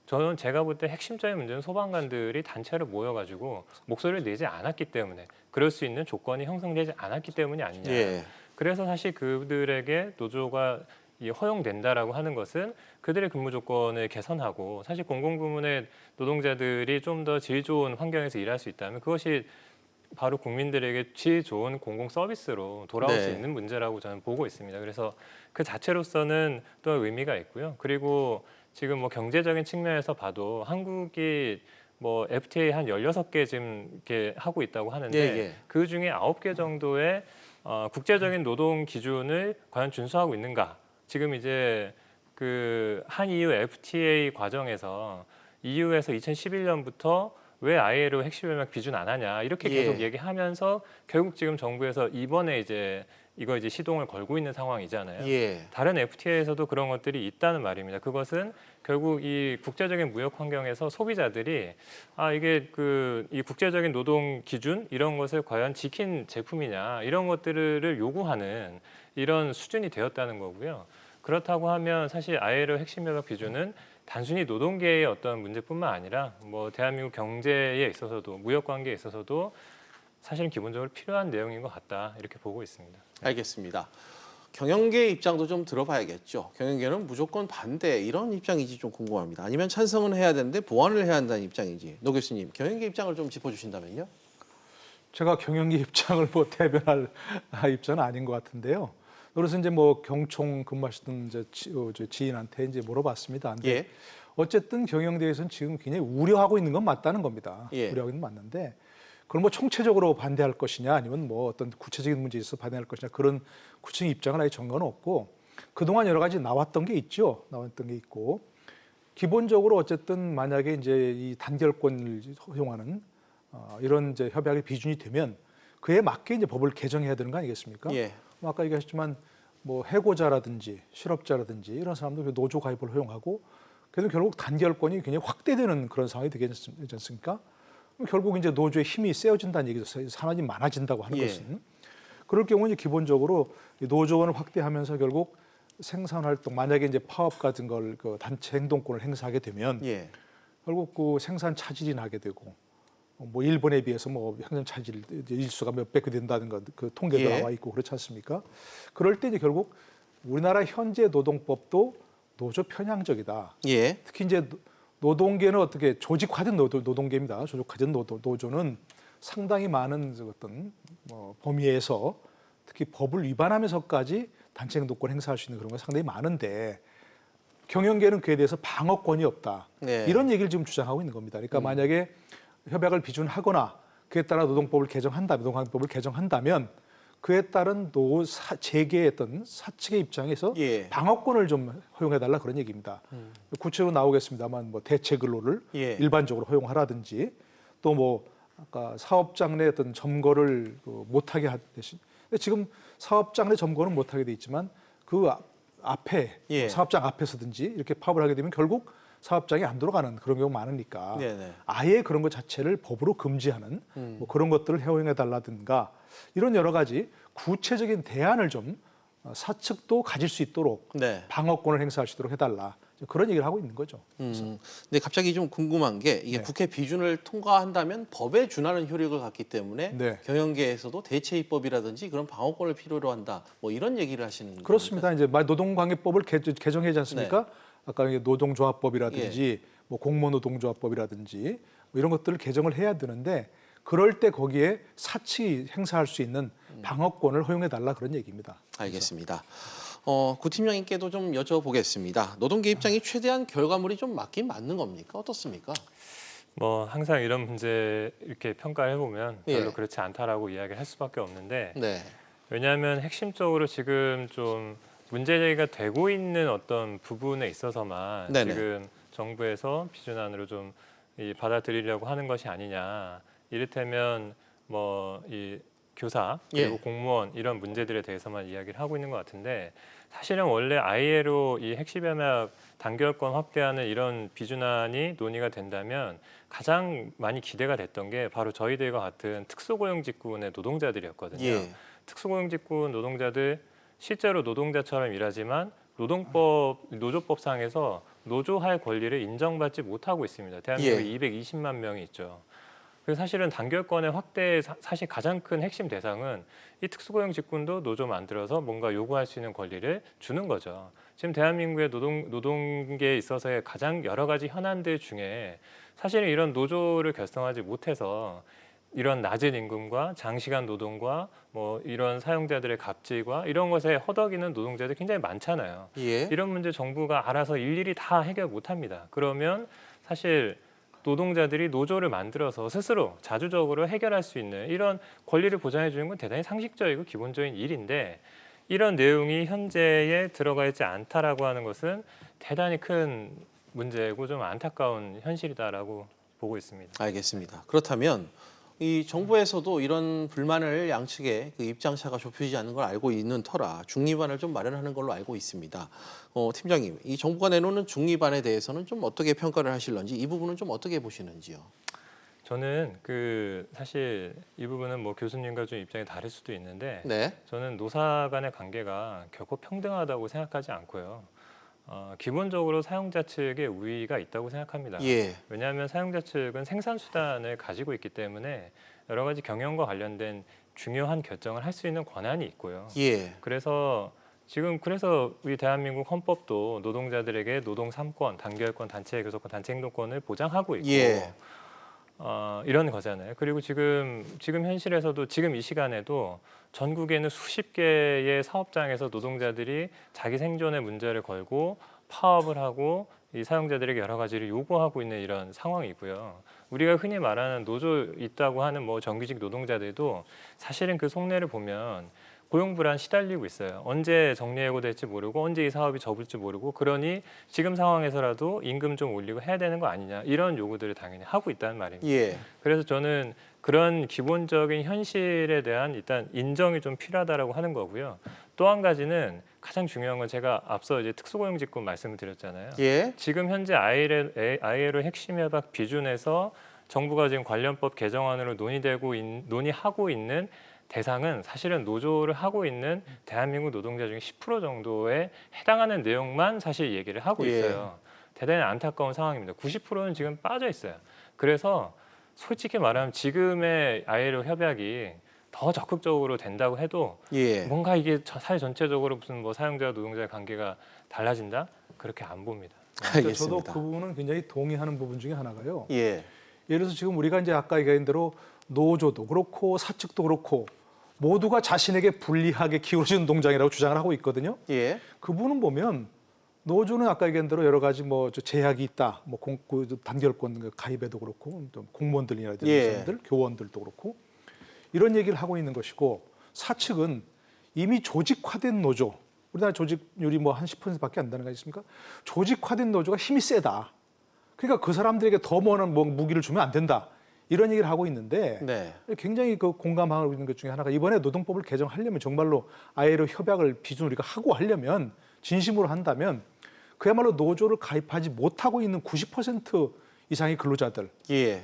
Speaker 15: 저는 제가 볼 때 핵심적인 문제는 소방관들이 단체로 모여가지고 목소리를 내지 않았기 때문에 그럴 수 있는 조건이 형성되지 않았기 때문이 아니냐.
Speaker 1: 예.
Speaker 15: 그래서 사실 그들에게 노조가 허용된다라고 하는 것은 그들의 근무 조건을 개선하고 사실 공공부문의 노동자들이 좀 더 질 좋은 환경에서 일할 수 있다면 그것이 바로 국민들에게 질 좋은 공공 서비스로 돌아올 수 있는 문제라고 저는 보고 있습니다. 그래서 그 자체로서는 또 의미가 있고요. 그리고 지금 뭐 경제적인 측면에서 봐도 한국이 뭐 FTA 한 16개 지금 이렇게 하고 있다고 하는데 그 중에 9개 정도의 국제적인 노동 기준을 과연 준수하고 있는가? 지금 이제 그 한EU FTA 과정에서 EU에서 2011년부터 왜 ILO 핵심 협약 비준 안 하냐 이렇게 계속 얘기하면서 결국 지금 정부에서 이번에 이제 이거 이제 시동을 걸고 있는 상황이잖아요. 다른 FTA에서도 그런 것들이 있다는 말입니다. 그것은 결국 이 국제적인 무역 환경에서 소비자들이 이게 이 국제적인 노동 기준 이런 것을 과연 지킨 제품이냐 이런 것들을 요구하는 이런 수준이 되었다는 거고요. 그렇다고 하면 사실 ILO 핵심 협약 비준은 단순히 노동계의 어떤 문제뿐만 아니라 뭐 대한민국 경제에 있어서도 무역 관계에 있어서도 사실은 기본적으로 필요한 내용인 것 같다 이렇게 보고 있습니다.
Speaker 1: 알겠습니다. 경영계 입장도 좀 들어봐야겠죠. 경영계는 무조건 반대 이런 입장인지 좀 궁금합니다. 아니면 찬성은 해야 되는데 보완을 해야 한다는 입장인지. 노 교수님, 경영계 입장을 좀 짚어주신다면요.
Speaker 14: 제가 경영계 입장을 뭐 대변할 입장은 아닌 것 같은데요. 그래서 이제 뭐 경총 근무하시던 이제 지인한테 이제 물어봤습니다. 근데 어쨌든 경영대에서는 지금 굉장히 우려하고 있는 건 맞다는 겁니다. 우려하고 있는 건 맞는데 그걸 뭐 총체적으로 반대할 것이냐 아니면 뭐 어떤 구체적인 문제에 있어서 반대할 것이냐 그런 구체적인 입장은 아직 정한 건 없고 그동안 여러 가지 나왔던 게 있죠. 나왔던 게 있고 기본적으로 어쨌든 만약에 이제 이 단결권을 허용하는 이런 이제 협약의 비준이 되면 그에 맞게 이제 법을 개정해야 되는 거 아니겠습니까? 뭐 아까 얘기하셨지만 뭐 해고자라든지 실업자라든지 이런 사람들 노조 가입을 허용하고 그래도 결국 단결권이 굉장히 확대되는 그런 상황이 되지 않습니까? 결국 이제 노조의 힘이 세워진다는 얘기죠. 산업이 많아진다고 하는 것은. 그럴 경우 이제 기본적으로 노조원을 확대하면서 결국 생산 활동 만약에 이제 파업 같은 걸 그 단체 행동권을 행사하게 되면
Speaker 8: 예.
Speaker 14: 결국 그 생산 차질이 나게 되고 뭐 일본에 비해서 뭐 생산 차질 일수가 몇 배 된다는 거 그 통계도
Speaker 8: 예.
Speaker 14: 나와 있고 그렇지 않습니까? 그럴 때 이제 결국 우리나라 현재 노동법도 노조 편향적이다.
Speaker 8: 예.
Speaker 14: 특히 이제 노동계는 어떻게 조직화된 노동계입니다. 조직화된 노조는 상당히 많은 어떤 범위에서 특히 법을 위반하면서까지 단체 행동권 행사할 수 있는 그런 거 상당히 많은데 경영계는 그에 대해서 방어권이 없다.
Speaker 8: 네.
Speaker 14: 이런 얘기를 지금 주장하고 있는 겁니다. 그러니까 만약에 협약을 비준하거나 그에 따라 노동법을 개정한다면 그에 따른 재계의 어떤 사측의 입장에서
Speaker 8: 예.
Speaker 14: 방어권을 좀 허용해달라 그런 얘기입니다. 구체로 나오겠습니다만 뭐 대체 근로를
Speaker 8: 예.
Speaker 14: 일반적으로 허용하라든지 또 뭐 아까 사업장 내 어떤 점거를 못하게 하듯이 지금 사업장 내 점거는 못하게 돼 있지만 그 앞에
Speaker 8: 예.
Speaker 14: 사업장 앞에서든지 이렇게 파업을 하게 되면 결국 사업장이 안 돌아가는 그런 경우가 많으니까
Speaker 8: 네네.
Speaker 14: 아예 그런 것 자체를 법으로 금지하는 뭐 그런 것들을 허용해 달라든가 이런 여러 가지 구체적인 대안을 좀 사측도 가질 수 있도록
Speaker 8: 네.
Speaker 14: 방어권을 행사할 수 있도록 해달라 그런 얘기를 하고 있는 거죠.
Speaker 1: 근데 갑자기 좀 궁금한 게 이게
Speaker 14: 네.
Speaker 1: 국회 비준을 통과한다면 법에 준하는 효력을 갖기 때문에
Speaker 14: 네.
Speaker 1: 경영계에서도 대체 입법이라든지 그런 방어권을 필요로 한다. 뭐 이런 얘기를 하시는
Speaker 14: 그렇습니다. 이제 노동관계법을 개정하지 않습니까?
Speaker 1: 네.
Speaker 14: 아까 노동조합법이라든지 뭐 공무노동조합법이라든지 뭐 이런 것들을 개정을 해야 되는데 그럴 때 거기에 사측이 행사할 수 있는 방어권을 허용해 달라 그런 얘기입니다.
Speaker 1: 알겠습니다. 구 팀장님께도 좀 여쭤보겠습니다. 노동계 입장이 최대한 결과물이 좀 맞긴 맞는 겁니까? 어떻습니까?
Speaker 15: 뭐 항상 이런 문제 이렇게 평가를 해보면 별로
Speaker 1: 예.
Speaker 15: 그렇지 않다라고 이야기를 할 수밖에 없는데
Speaker 1: 네.
Speaker 15: 왜냐하면 핵심적으로 지금 좀 문제 제기가 되고 있는 어떤 부분에 있어서만
Speaker 1: 네네.
Speaker 15: 지금 정부에서 비준안으로 좀 받아들이려고 하는 것이 아니냐. 이를테면 뭐 이 교사 그리고
Speaker 1: 예.
Speaker 15: 공무원 이런 문제들에 대해서만 이야기를 하고 있는 것 같은데 사실은 원래 ILO 이 핵심협약 단결권 확대하는 이런 비준안이 논의가 된다면 가장 많이 기대가 됐던 게 바로 저희들과 같은 특수고용직군의 노동자들이었거든요.
Speaker 1: 예.
Speaker 15: 특수고용직군 노동자들 실제로 노동자처럼 일하지만 노조법상에서 노조할 권리를 인정받지 못하고 있습니다. 대한민국에
Speaker 1: 예.
Speaker 15: 220만 명이 있죠. 그래서 사실은 단결권의 확대의 사실 가장 큰 핵심 대상은 이 특수고용 직군도 노조 만들어서 뭔가 요구할 수 있는 권리를 주는 거죠. 지금 대한민국의 노동계에 있어서의 가장 여러 가지 현안들 중에 사실은 이런 노조를 결성하지 못해서 이런 낮은 임금과 장시간 노동과 뭐 이런 사용자들의 갑질과 이런 것에 허덕이는 노동자들 굉장히 많잖아요.
Speaker 1: 예.
Speaker 15: 이런 문제 정부가 알아서 일일이 다 해결 못합니다. 그러면 사실 노동자들이 노조를 만들어서 스스로 자주적으로 해결할 수 있는 이런 권리를 보장해 주는 건 대단히 상식적이고 기본적인 일인데 이런 내용이 현재에 들어가 있지 않다라고 하는 것은 대단히 큰 문제고 좀 안타까운 현실이다라고 보고 있습니다.
Speaker 1: 알겠습니다. 그렇다면 이 정부에서도 이런 불만을 양측의 그 입장차가 좁혀지지 않는 걸 알고 있는 터라 중립안을 좀 마련하는 걸로 알고 있습니다. 팀장님, 이 정부가 내놓는 중립안에 대해서는 좀 어떻게 평가를 하실런지 이 부분은 좀 어떻게 보시는지요?
Speaker 15: 저는 사실 이 부분은 뭐 교수님과 좀 입장이 다를 수도 있는데
Speaker 1: 네.
Speaker 15: 저는 노사 간의 관계가 결코 평등하다고 생각하지 않고요. 기본적으로 사용자 측의 우위가 있다고 생각합니다.
Speaker 1: 예.
Speaker 15: 왜냐하면 사용자 측은 생산 수단을 가지고 있기 때문에 여러 가지 경영과 관련된 중요한 결정을 할 수 있는 권한이 있고요.
Speaker 1: 예.
Speaker 15: 그래서 우리 대한민국 헌법도 노동자들에게 노동 3권, 단결권, 단체 교섭권, 단체 행동권을 보장하고 있고
Speaker 1: 예.
Speaker 15: 이런 거잖아요. 그리고 지금 현실에서도 지금 이 시간에도 전국에는 수십 개의 사업장에서 노동자들이 자기 생존의 문제를 걸고 파업을 하고 이 사용자들에게 여러 가지를 요구하고 있는 이런 상황이고요. 우리가 흔히 말하는 노조 있다고 하는 뭐 정규직 노동자들도 사실은 그 속내를 보면 고용 불안 시달리고 있어요. 언제 정리해고될지 모르고 언제 이 사업이 접을지 모르고 그러니 지금 상황에서라도 임금 좀 올리고 해야 되는 거 아니냐 이런 요구들을 당연히 하고 있다는 말입니다.
Speaker 1: 예.
Speaker 15: 그래서 저는 그런 기본적인 현실에 대한 일단 인정이 좀 필요하다라고 하는 거고요. 또 한 가지는 가장 중요한 건 제가 앞서 이제 특수고용직군 말씀을 드렸잖아요.
Speaker 1: 예.
Speaker 15: 지금 현재 ILO 핵심협약 비준에서 정부가 지금 관련법 개정안으로 논의하고 있는 대상은 사실은 노조를 하고 있는 대한민국 노동자 중에 10% 정도에 해당하는 내용만 사실 얘기를 하고 있어요. 대단히 안타까운 상황입니다. 90%는 지금 빠져 있어요. 그래서 솔직히 말하면 지금의 ILO 협약이 더 적극적으로 된다고 해도 뭔가 이게 사회 전체적으로 무슨 뭐 사용자와 노동자의 관계가 달라진다? 그렇게 안 봅니다.
Speaker 14: 그러니까 저도 그 부분은 굉장히 동의하는 부분 중에 하나가요. 예를 들어서 지금 우리가 이제 아까 얘기한 대로 노조도 그렇고 사측도 그렇고 모두가 자신에게 불리하게 기울어진 노동장이라고 주장을 하고 있거든요. 그 부분은 보면 노조는 아까 얘기한 대로 여러 가지 뭐 제약이 있다, 뭐 단결권 가입에도 그렇고 또 공무원들이라든지 사람들, 교원들도 그렇고 이런 얘기를 하고 있는 것이고 사측은 이미 조직화된 노조, 우리나라 조직률이 뭐 한 10%밖에 안 되는 거 아니겠습니까? 조직화된 노조가 힘이 세다. 그러니까 그 사람들에게 더 많은 뭐 무기를 주면 안 된다. 이런 얘기를 하고 있는데 굉장히 그 공감하고 있는 것 중에 하나가 이번에 노동법을 개정하려면 정말로 ILO 협약을 비준 우리가 하고 하려면 진심으로 한다면 그야말로 노조를 가입하지 못하고 있는 90% 이상의 근로자들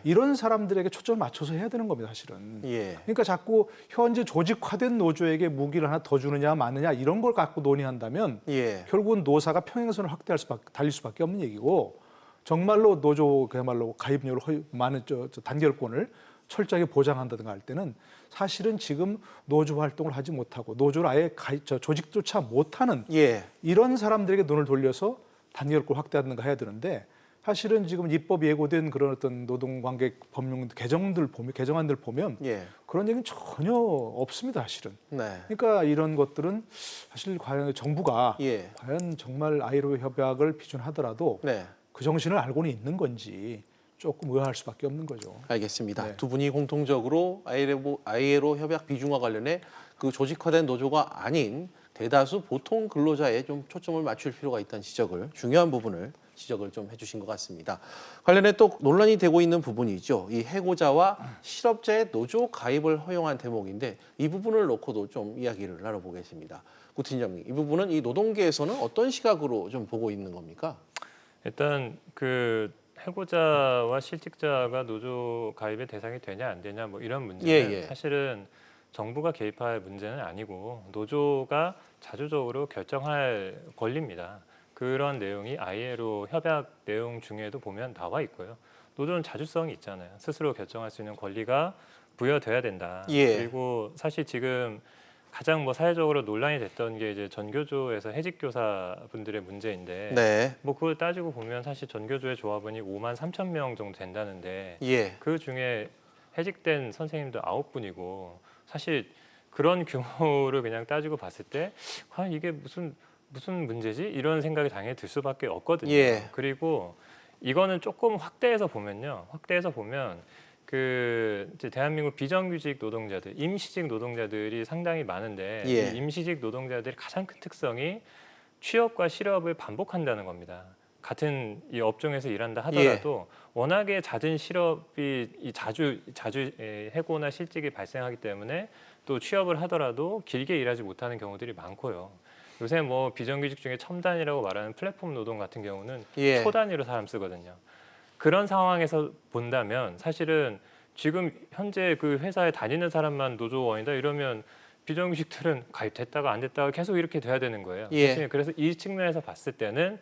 Speaker 14: 이런 사람들에게 초점을 맞춰서 해야 되는 겁니다, 사실은. 그러니까 자꾸 현재 조직화된 노조에게 무기를 하나 더 주느냐 마느냐 이런 걸 갖고 논의한다면 결국은 노사가 평행선을 달릴 수밖에 없는 얘기고 정말로 노조 그야말로 가입률 많은 단결권을 철저하게 보장한다든가 할 때는 사실은 지금 노조 활동을 하지 못하고 노조를 아예 조직조차 못하는 이런 사람들에게 눈을 돌려서 단결권 확대하든가 해야 되는데 사실은 지금 입법 예고된 그런 어떤 노동관계 법령 개정안들 보면 그런 얘기는 전혀 없습니다, 사실은. 그러니까 이런 것들은 사실 과연 정부가 과연 정말 ILO 협약을 비준하더라도 그 정신을 알고는 있는 건지 조금 의아할 수밖에 없는 거죠.
Speaker 1: 알겠습니다. 두 분이 공통적으로 ILO 협약 비준과 관련해 그 조직화된 노조가 아닌 대다수 보통 근로자에 좀 초점을 맞출 필요가 있다는 중요한 부분을 지적을 좀 해주신 것 같습니다. 관련해 또 논란이 되고 있는 부분이죠. 이 해고자와 실업자의 노조 가입을 허용한 대목인데 이 부분을 놓고도 좀 이야기를 나눠보겠습니다. 구 팀장님, 이 부분은 이 노동계에서는 어떤 시각으로 좀 보고 있는 겁니까?
Speaker 15: 일단 그 해고자와 실직자가 노조 가입의 대상이 되냐 안 되냐 뭐 이런 문제는 사실은 정부가 개입할 문제는 아니고 노조가 자주적으로 결정할 권리입니다. 그런 내용이 ILO 협약 내용 중에도 보면 나와 있고요. 노조는 자주성이 있잖아요. 스스로 결정할 수 있는 권리가 부여돼야 된다. 그리고 사실 지금 가장 뭐 사회적으로 논란이 됐던 게 이제 전교조에서 해직교사 분들의 문제인데 뭐 그걸 따지고 보면 사실 전교조의 조합원이 53,000명 정도 된다는데 그 중에 해직된 선생님도 9분이고 사실 그런 규모를 그냥 따지고 봤을 때 과연 이게 무슨 문제지? 이런 생각이 당연히 들 수밖에 없거든요. 그리고 이거는 조금 확대해서 보면 그 이제 대한민국 비정규직 노동자들, 임시직 노동자들이 상당히 많은데 이 임시직 노동자들의 가장 큰 특성이 취업과 실업을 반복한다는 겁니다. 같은 이 업종에서 일한다 하더라도 워낙에 잦은 실업이 자주 해고나 실직이 발생하기 때문에 또 취업을 하더라도 길게 일하지 못하는 경우들이 많고요. 요새 뭐 비정규직 중에 첨단이라고 말하는 플랫폼 노동 같은 경우는 초단위로 사람 쓰거든요. 그런 상황에서 본다면 사실은 지금 현재 그 회사에 다니는 사람만 노조원이다 이러면 비정규직들은 가입됐다가 안 됐다가 계속 이렇게 돼야 되는 거예요. 그래서 이 측면에서 봤을 때는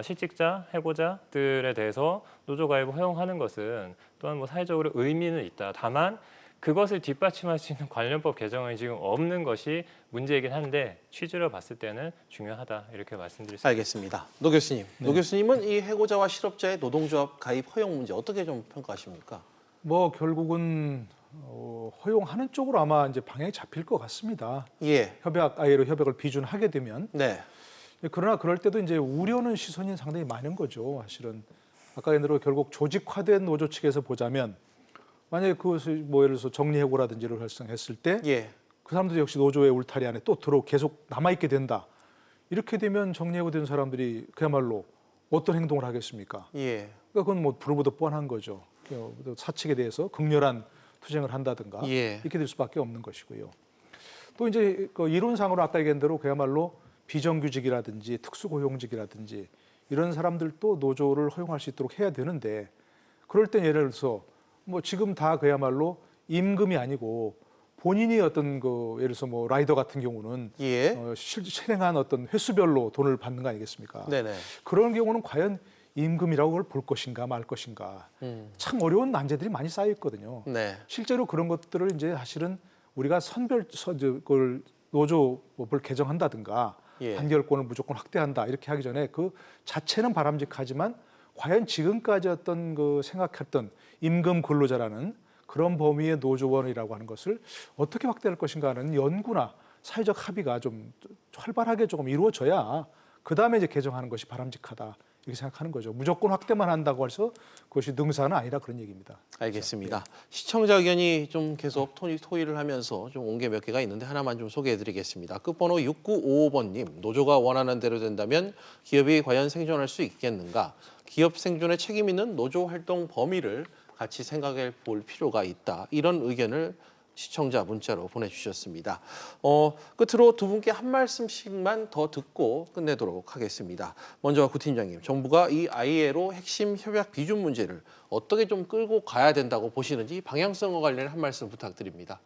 Speaker 15: 실직자, 해고자들에 대해서 노조 가입을 허용하는 것은 또한 뭐 사회적으로 의미는 있다. 다만 그것을 뒷받침할 수 있는 관련법 개정은 지금 없는 것이 문제이긴 한데 취지로 봤을 때는 중요하다 이렇게 말씀드릴 수 있습니다.
Speaker 1: 알겠습니다. 노 교수님, 노 교수님은 이 해고자와 실업자의 노동조합 가입 허용 문제 어떻게 좀 평가하십니까?
Speaker 14: 뭐 결국은 허용하는 쪽으로 아마 이제 방향이 잡힐 것 같습니다. ILO 협약을 비준하게 되면. 그러나 그럴 때도 이제 우려는 시선이 상당히 많은 거죠. 사실은 아까 예를 들어 결국 조직화된 노조 측에서 보자면 만약에 그것을 뭐 예를 들어서 정리해고라든지를 발생했을 때 그 사람들이 역시 노조의 울타리 안에 또 계속 남아있게 된다. 이렇게 되면 정리해고된 사람들이 그야말로 어떤 행동을 하겠습니까? 그러니까 그건 뭐 불보듯 뻔한 거죠. 사측에 대해서 극렬한 투쟁을 한다든가 이렇게 될 수밖에 없는 것이고요. 또 이제 그 이론상으로 아까 얘기한 대로 그야말로 비정규직이라든지 특수고용직이라든지 이런 사람들도 노조를 허용할 수 있도록 해야 되는데 그럴 땐 예를 들어서 뭐 지금 다 그야말로 임금이 아니고 본인이 어떤 그 예를 들어서 뭐 라이더 같은 경우는 실제 실행한 어떤 횟수별로 돈을 받는 거 아니겠습니까?
Speaker 1: 네네.
Speaker 14: 그런 경우는 과연 임금이라고 그걸 볼 것인가 말 것인가 참 어려운 난제들이 많이 쌓여 있거든요.
Speaker 1: 네.
Speaker 14: 실제로 그런 것들을 이제 사실은 우리가 그걸 노조법을 개정한다든가 판결권을 무조건 확대한다 이렇게 하기 전에 그 자체는 바람직하지만 과연 지금까지 어떤 그 생각했던 임금 근로자라는 그런 범위의 노조원이라고 하는 것을 어떻게 확대할 것인가 하는 연구나 사회적 합의가 좀 활발하게 조금 이루어져야 그 다음에 이제 개정하는 것이 바람직하다 이렇게 생각하는 거죠. 무조건 확대만 한다고 해서 그것이 능사는 아니라 그런 얘기입니다.
Speaker 1: 알겠습니다. 시청자 의견이 좀 계속 토의를 하면서 좀 온 게 몇 개가 있는데 하나만 좀 소개해드리겠습니다. 끝번호 6955번님, 노조가 원하는 대로 된다면 기업이 과연 생존할 수 있겠는가? 기업 생존에 책임 있는 노조 활동 범위를 같이 생각해 볼 필요가 있다. 이런 의견을 시청자 문자로 보내주셨습니다. 끝으로 두 분께 한 말씀씩만 더 듣고 끝내도록 하겠습니다. 먼저 구 팀장님, 정부가 이 ILO 핵심 협약 비준 문제를 어떻게 좀 끌고 가야 된다고 보시는지 방향성과 관련해 한 말씀 부탁드립니다.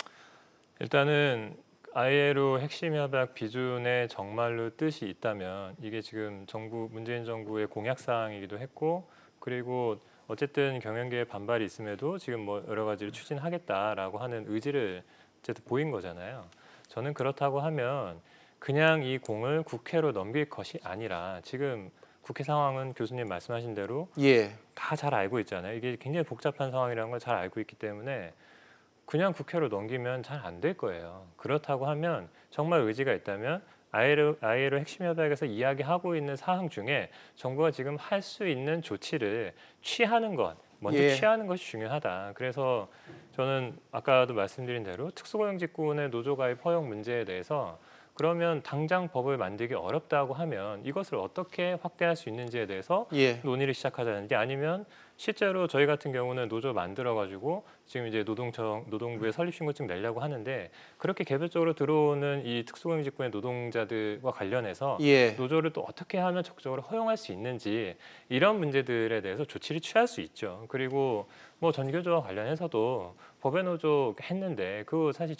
Speaker 15: 일단은 ILO 핵심 협약 비준에 정말로 뜻이 있다면 이게 지금 문재인 정부의 공약 사항이기도 했고 그리고 어쨌든 경영계의 반발이 있음에도 지금 뭐 여러 가지를 추진하겠다라고 하는 의지를 어쨌든 보인 거잖아요. 저는 그렇다고 하면 그냥 이 공을 국회로 넘길 것이 아니라 지금 국회 상황은 교수님 말씀하신 대로 다 잘 알고 있잖아요. 이게 굉장히 복잡한 상황이라는 걸 잘 알고 있기 때문에 그냥 국회로 넘기면 잘 안 될 거예요. 그렇다고 하면 정말 의지가 있다면 ILO 핵심 협약에서 이야기하고 있는 사항 중에 정부가 지금 할 수 있는 조치를 취하는 것, 먼저 취하는 것이 중요하다. 그래서 저는 아까도 말씀드린 대로 특수고용직군의 노조 가입 허용 문제에 대해서 그러면 당장 법을 만들기 어렵다고 하면 이것을 어떻게 확대할 수 있는지에 대해서 논의를 시작하자는지 아니면 실제로 저희 같은 경우는 노조 만들어가지고 지금 이제 노동부에 설립신고증 내려고 하는데 그렇게 개별적으로 들어오는 이 특수고용직군의 노동자들과 관련해서 노조를 또 어떻게 하면 적극적으로 허용할 수 있는지 이런 문제들에 대해서 조치를 취할 수 있죠. 그리고 뭐 전교조와 관련해서도 법의 노조 했는데 그거 사실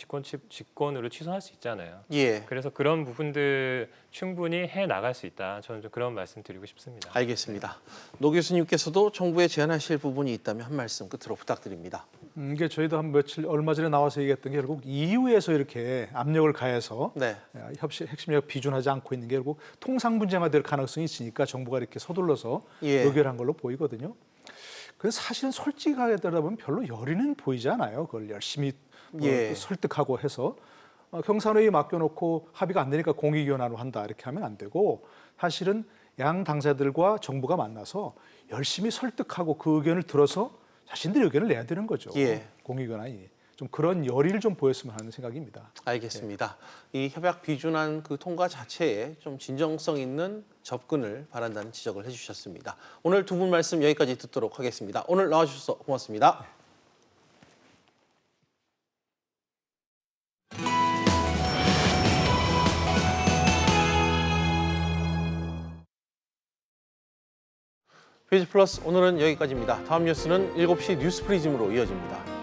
Speaker 15: 직권으로 취소할 수 있잖아요. 그래서 그런 부분들 충분히 해 나갈 수 있다. 저는 좀 그런 말씀 드리고 싶습니다.
Speaker 1: 알겠습니다. 노 교수님께서도 정부에 제안하실 부분이 있다면 한 말씀 끝으로 부탁드립니다.
Speaker 14: 이게 저희도 얼마 전에 나와서 얘기했던 게 결국 EU에서 이렇게 압력을 가해서 핵심 협약 비준하지 않고 있는 게 결국 통상 문제가 될 가능성이 있으니까 정부가 이렇게 서둘러서 의결한 걸로 보이거든요. 그래서 사실은 솔직하게 들어보면 별로 열의는 보이지 않아요. 그걸 열심히 설득하고 해서 경산회의 맡겨놓고 합의가 안 되니까 공익위원회로 한다 이렇게 하면 안 되고 사실은 양 당사들과 정부가 만나서 열심히 설득하고 그 의견을 들어서 자신들의 의견을 내야 되는 거죠. 공익위원회 좀 그런 열의를 좀 보였으면 하는 생각입니다.
Speaker 1: 알겠습니다. 이 협약 비준안 그 통과 자체에 좀 진정성 있는 접근을 바란다는 지적을 해주셨습니다. 오늘 두 분 말씀 여기까지 듣도록 하겠습니다. 오늘 나와주셔서 고맙습니다. 페이지 플러스 오늘은 여기까지입니다. 다음 뉴스는 7시 뉴스 프리즘으로 이어집니다.